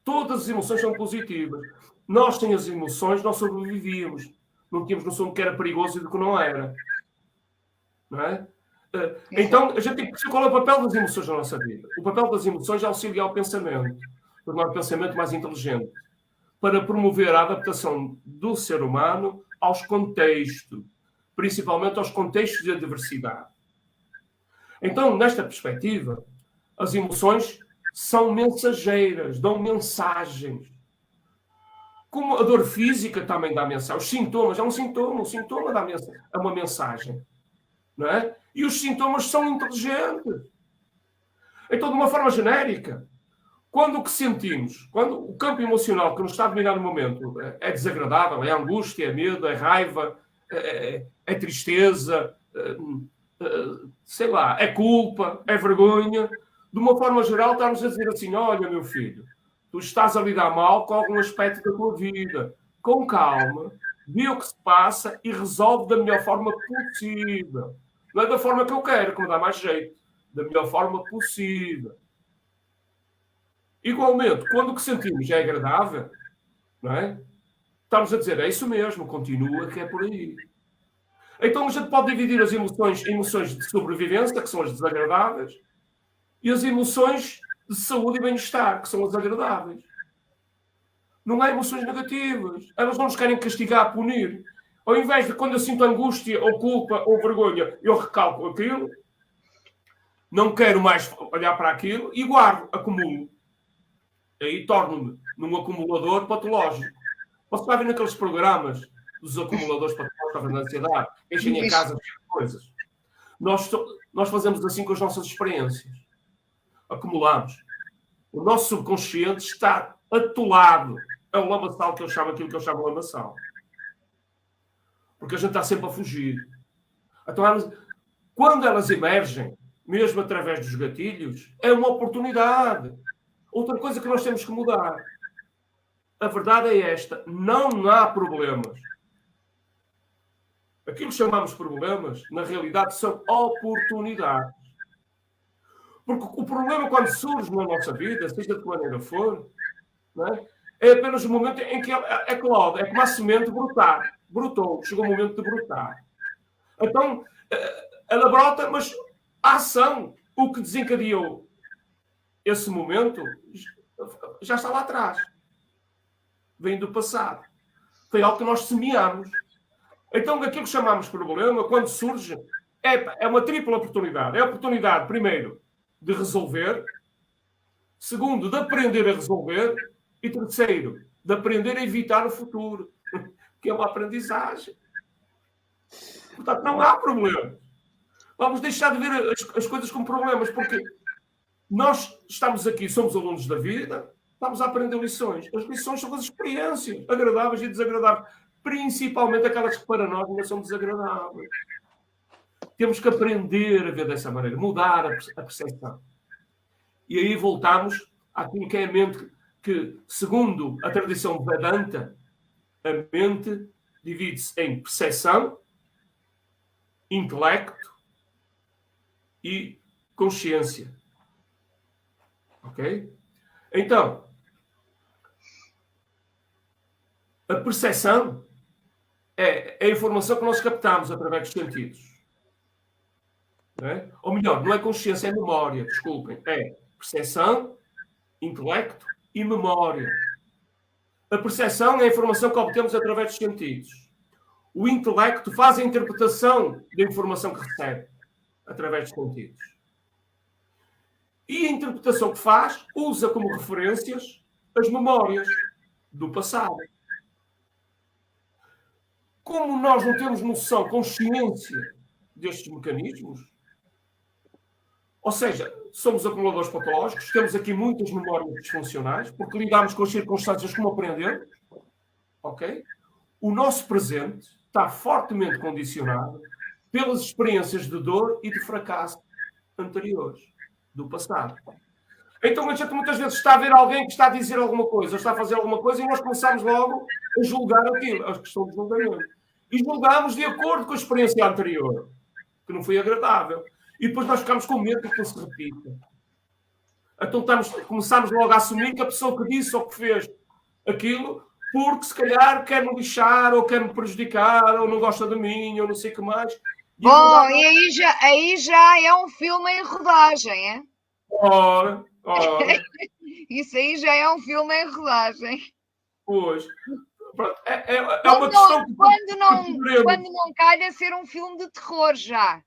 Todas as emoções são positivas. Nós, sem as emoções, não sobrevivíamos. Não tínhamos noção do que era perigoso e do que não era. Não é? Então, a gente tem que perceber qual é o papel das emoções na nossa vida. O papel das emoções é auxiliar o pensamento, tornar o pensamento mais inteligente, para promover a adaptação do ser humano aos contextos, principalmente aos contextos de adversidade. Então, nesta perspectiva, as emoções são mensageiras, dão mensagens. Como a dor física também dá mensagem. Os sintomas, é um sintoma dá mensagem, é uma mensagem. Não é? E os sintomas são inteligentes. Então, de uma forma genérica, quando o que sentimos, quando o campo emocional que nos está a dominar no momento é desagradável, é angústia, é medo, é raiva, é tristeza, sei lá, é culpa, é vergonha, de uma forma geral estamos a dizer assim: olha, meu filho, tu estás a lidar mal com algum aspecto da tua vida. Com calma, vê o que se passa e resolve da melhor forma possível. Não é da forma que eu quero, que me dá mais jeito. Da melhor forma possível. Igualmente, quando o que sentimos é agradável, não é? Estamos a dizer: é isso mesmo, continua, que é por aí. Então a gente pode dividir as emoções em emoções de sobrevivência, que são as desagradáveis, e as emoções de saúde e bem-estar, que são as agradáveis. Não há emoções negativas. Elas não nos querem castigar, punir. Ao invés de, quando eu sinto angústia, ou culpa, ou vergonha, eu recalco aquilo, não quero mais olhar para aquilo e guardo, acumulo. Aí torno-me num acumulador patológico. Você vai ver naqueles programas dos acumuladores patológicos da ansiedade, enchem a casa de coisas. Nós fazemos assim com as nossas experiências. Acumulamos. O nosso subconsciente está atolado. É o lamaçal que eu chamo, aquilo que eu chamo de lamaçal. Porque a gente está sempre a fugir. Então, quando elas emergem, mesmo através dos gatilhos, é uma oportunidade. Outra coisa que nós temos que mudar. A verdade é esta: não há problemas. Aquilo que chamamos problemas, na realidade, são oportunidades. Porque o problema, quando surge na nossa vida, seja de que maneira for, não é apenas o momento em que é como a semente brotar. Brotou, chegou o momento de brotar. Então, ela brota, mas a ação, o que desencadeou esse momento, já está lá atrás. Vem do passado. Foi algo que nós semeamos. Então, aquilo que chamamos de problema, quando surge, é uma tripla oportunidade. É a oportunidade, primeiro, de resolver. Segundo, de aprender a resolver. E terceiro, de aprender a evitar o futuro. Que é uma aprendizagem. Portanto, não há problema. Vamos deixar de ver as coisas como problemas, porque nós estamos aqui, somos alunos da vida, estamos a aprender lições. As lições são as experiências, agradáveis e desagradáveis. Principalmente aquelas que para nós ainda são desagradáveis. Temos que aprender a ver dessa maneira, mudar a percepção. E aí voltamos àquilo que é a mente, que, segundo a tradição Vedanta, a mente divide-se em percepção, intelecto e consciência. Ok? Então, a percepção é a informação que nós captamos através dos sentidos. Não é? Ou melhor, não é consciência, é memória, desculpem. É percepção, intelecto e memória. A percepção é a informação que obtemos através dos sentidos. O intelecto faz a interpretação da informação que recebe através dos sentidos. E a interpretação que faz usa como referências as memórias do passado. Como nós não temos noção, consciência destes mecanismos, ou seja, somos acumuladores patológicos, temos aqui muitas memórias disfuncionais, porque lidamos com as circunstâncias como aprendemos, ok? O nosso presente está fortemente condicionado pelas experiências de dor e de fracasso anteriores, do passado. Então a gente muitas vezes está a ver alguém que está a dizer alguma coisa, está a fazer alguma coisa, e nós começamos logo a julgar aquilo, a questão do julgamento. E julgamos de acordo com a experiência anterior, que não foi agradável. E depois nós ficamos com medo de que aquilo se repita. Então começamos logo a assumir que a pessoa que disse ou que fez aquilo, porque se calhar quer-me lixar, ou quer-me prejudicar, ou não gosta de mim, ou não sei o que mais. Bom, e aí já é um filme em rodagem, é? Ora. Isso aí já é um filme em rodagem. Pois. É uma questão que... Quando não calha ser um filme de terror já.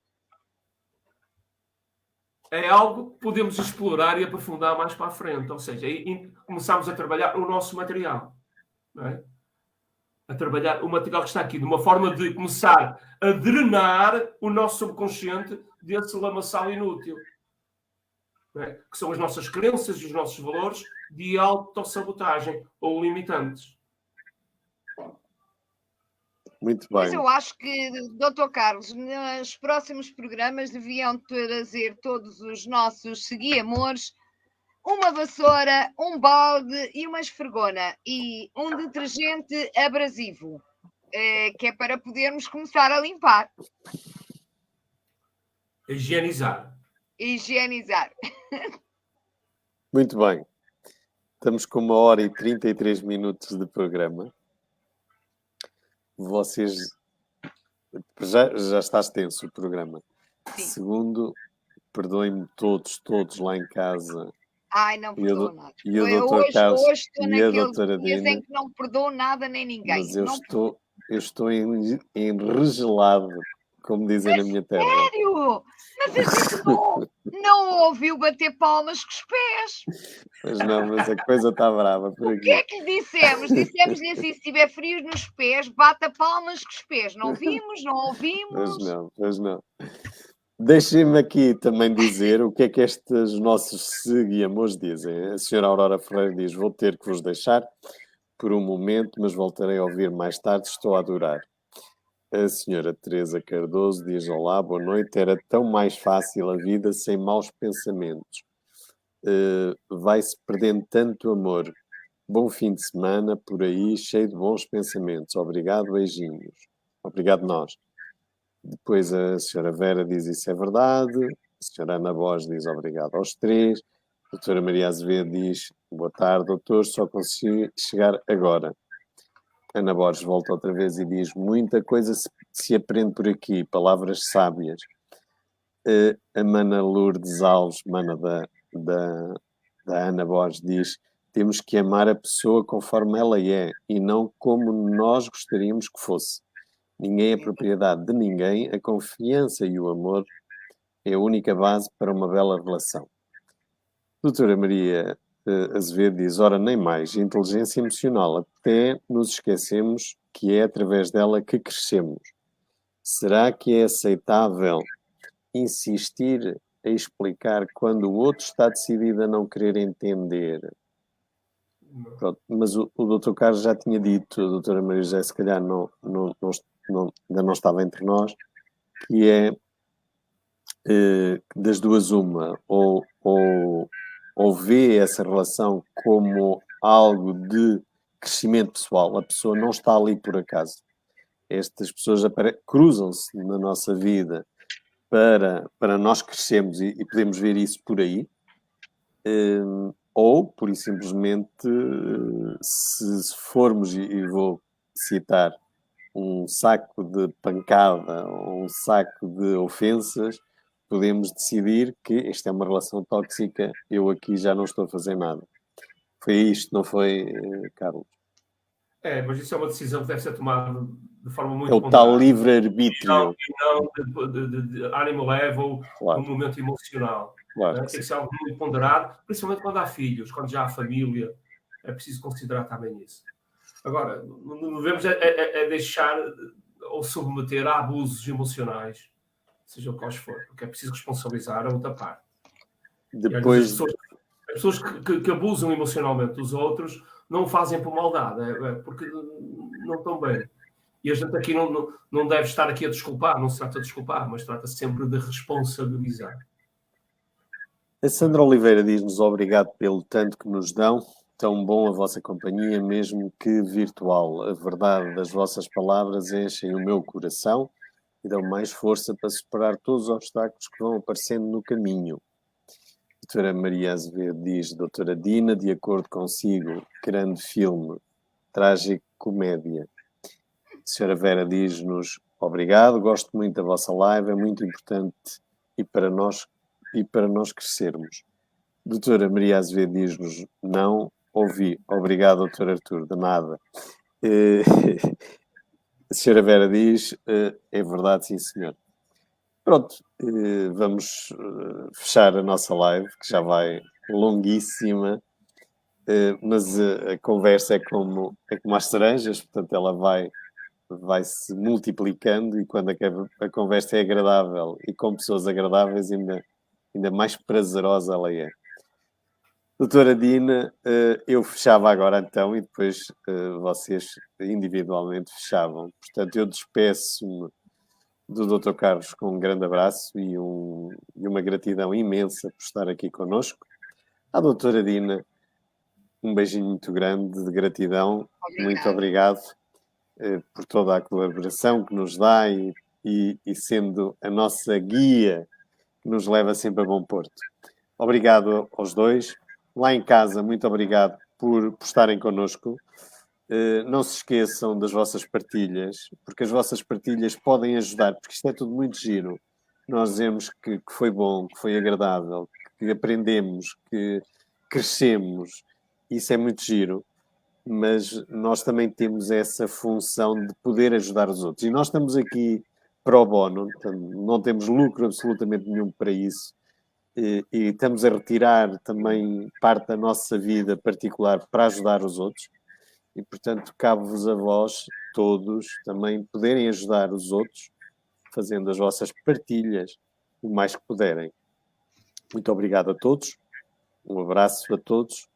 É algo que podemos explorar e aprofundar mais para a frente. Ou seja, aí começamos a trabalhar o nosso material. Não é? A trabalhar o material que está aqui, de uma forma de começar a drenar o nosso subconsciente desse lamaçal inútil. Não é? Que são as nossas crenças e os nossos valores de autossabotagem ou limitantes. Muito bem. Mas eu acho que, Dr. Carlos, nos próximos programas deviam trazer todos os nossos seguiamores uma vassoura, um balde e uma esfregona e um detergente abrasivo, que é para podermos começar a limpar. Higienizar. Muito bem. Estamos com 1h33 de programa. Vocês... Já está extenso o programa. Sim. Segundo, perdoem-me todos lá em casa. Ai, não perdoo nada. E o Dr. Carlos hoje estou e a naquele doutora dias Dina, em que não perdoo nada nem ninguém. mas eu estou enregelado, como dizem na minha terra. Sério? Mas a gente não ouviu bater palmas com os pés. Pois não, mas a coisa está brava por O aqui. que é que lhe dissemos? Dissemos-lhe assim, se tiver frios nos pés, bata palmas com os pés. Não vimos, não ouvimos. Pois não. Deixem-me aqui também dizer o que é que estes nossos seguiamores dizem. A senhora Aurora Ferreira diz: vou ter que vos deixar por um momento, mas voltarei a ouvir mais tarde, estou a adorar. A senhora Teresa Cardoso diz: olá, boa noite, era tão mais fácil a vida sem maus pensamentos. Vai-se perdendo tanto amor. Bom fim de semana por aí, cheio de bons pensamentos. Obrigado, beijinhos. Obrigado nós. Depois a senhora Vera diz isso é verdade. A senhora Ana Borges diz obrigado aos três. A doutora Maria Azevedo diz boa tarde, doutor, só consegui chegar agora. Ana Borges volta outra vez e diz muita coisa se aprende por aqui, palavras sábias. A Mana Lourdes Alves, mana da Ana Borges, diz temos que amar a pessoa conforme ela é e não como nós gostaríamos que fosse. Ninguém é propriedade de ninguém, a confiança e o amor é a única base para uma bela relação. Doutora Maria Azevedo diz, ora nem mais, inteligência emocional, até nos esquecemos que é através dela que crescemos. Será que é aceitável insistir a explicar quando o outro está decidido a não querer entender? Pronto, mas o Dr. Carlos já tinha dito, a doutora Maria José se calhar ainda não estava entre nós, que é das duas uma, ou vê essa relação como algo de crescimento pessoal, a pessoa não está ali por acaso. Estas pessoas cruzam-se na nossa vida para nós crescermos e podemos ver isso por aí, ou, por simplesmente, se formos, e vou citar, um saco de pancada ou um saco de ofensas, podemos decidir que esta é uma relação tóxica, eu aqui já não estou a fazer nada. Foi isto, não foi, Carlos? Mas isso é uma decisão que deve ser tomada de forma muito ponderada. É o tal livre-arbítrio. E não de ânimo leve ou claro. de um momento emocional. Claro, tem que ser algo muito ponderado, principalmente quando há filhos, quando já há família, é preciso considerar também isso. Agora, não devemos deixar ou submeter a abusos emocionais, seja o que for, porque é preciso responsabilizar a outra parte. Depois... As pessoas que abusam emocionalmente dos outros não o fazem por maldade, porque não estão bem. E a gente aqui não deve estar aqui a desculpar, não se trata de desculpar, mas trata-se sempre de responsabilizar. A Sandra Oliveira diz-nos obrigado pelo tanto que nos dão, tão bom a vossa companhia, mesmo que virtual. A verdade das vossas palavras enchem o meu coração e dão mais força para superar todos os obstáculos que vão aparecendo no caminho. A doutora Maria Azevedo diz, doutora Dina, de acordo consigo, grande filme, trágico comédia. A senhora Vera diz-nos obrigado, gosto muito da vossa live, é muito importante e para nós crescermos. A doutora Maria Azevedo diz-nos não ouvi, obrigado doutor Artur, de nada. A senhora Vera diz é verdade, sim senhor. Pronto, vamos fechar a nossa live, que já vai longuíssima, mas a conversa é como as cerejas, portanto ela vai se multiplicando e quando a conversa é agradável e com pessoas agradáveis, ainda mais prazerosa ela é. Doutora Dina, eu fechava agora então e depois vocês individualmente fechavam. Portanto, eu despeço-me do Dr. Carlos com um grande abraço e uma gratidão imensa por estar aqui connosco. À doutora Dina, um beijinho muito grande de gratidão. Muito obrigado por toda a colaboração que nos dá e sendo a nossa guia que nos leva sempre a bom porto. Obrigado aos dois. Lá em casa, muito obrigado por estarem connosco. Não se esqueçam das vossas partilhas, porque as vossas partilhas podem ajudar, porque isto é tudo muito giro. Nós vemos que foi bom, que foi agradável, que aprendemos, que crescemos. Isso é muito giro, mas nós também temos essa função de poder ajudar os outros. E nós estamos aqui pro bono, não temos lucro absolutamente nenhum para isso. E estamos a retirar também parte da nossa vida particular para ajudar os outros. E, portanto, cabe-vos a vós, todos, também poderem ajudar os outros, fazendo as vossas partilhas o mais que puderem. Muito obrigado a todos, um abraço a todos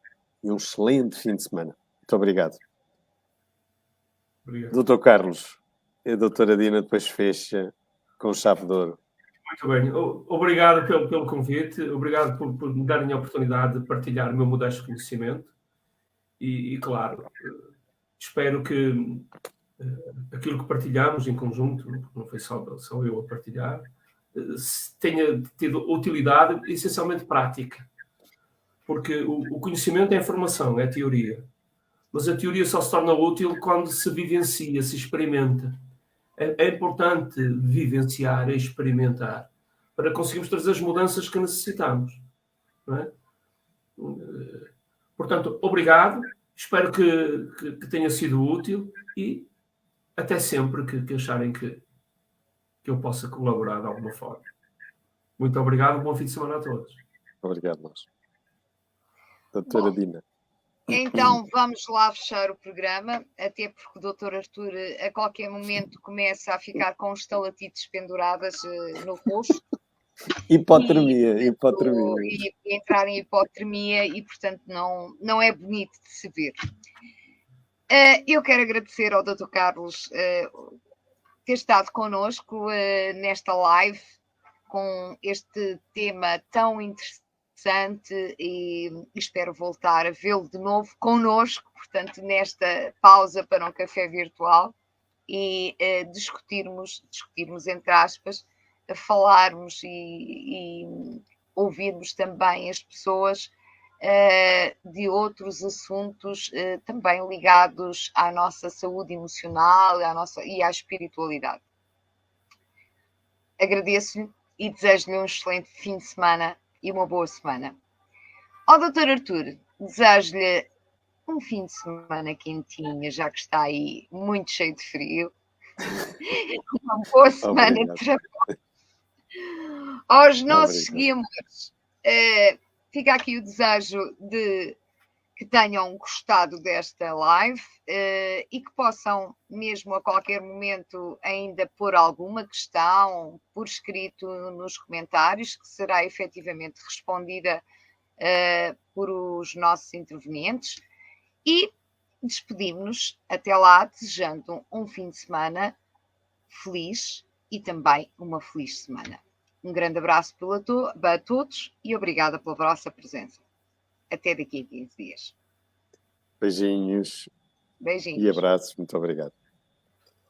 e um excelente fim de semana. Muito obrigado. Doutor Carlos, a doutora Dina depois fecha com chave de ouro. Muito bem. Obrigado pelo convite, obrigado por me darem a oportunidade de partilhar o meu modesto conhecimento e claro, espero que aquilo que partilhamos em conjunto, não foi só eu a partilhar, tenha tido utilidade essencialmente prática. Porque o conhecimento é informação, é teoria. Mas a teoria só se torna útil quando se vivencia, se experimenta. É importante vivenciar e experimentar para conseguirmos trazer as mudanças que necessitamos. Não é? Portanto, obrigado. Espero que tenha sido útil e até sempre que acharem que eu possa colaborar de alguma forma. Muito obrigado. Bom fim de semana a todos. Obrigado, nós. Doutora Dina. Então vamos lá fechar o programa, até porque o Dr. Artur a qualquer momento começa a ficar com estalatites penduradas no rosto. Hipotermia. E entrar em hipotermia e, portanto, não é bonito de se ver. Eu quero agradecer ao Dr. Carlos ter estado connosco nesta live com este tema tão interessante e espero voltar a vê-lo de novo connosco, portanto, nesta pausa para um café virtual e discutirmos entre aspas, falarmos e ouvirmos também as pessoas de outros assuntos também ligados à nossa saúde emocional e à espiritualidade. Agradeço-lhe e desejo-lhe um excelente fim de semana e uma boa semana. Ao Dr. Artur, desejo-lhe um fim de semana quentinha, já que está aí muito cheio de frio. Uma boa semana de trabalho. Aos nossos seguidores, fica aqui o desejo de que tenham gostado desta live e que possam, mesmo a qualquer momento, ainda pôr alguma questão por escrito nos comentários, que será efetivamente respondida por os nossos intervenientes. E despedimos-nos até lá, desejando um fim de semana feliz e também uma feliz semana. Um grande abraço a todos e obrigada pela vossa presença. Até daqui a 15 dias. Beijinhos. E abraços. Muito obrigado.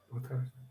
Boa tarde.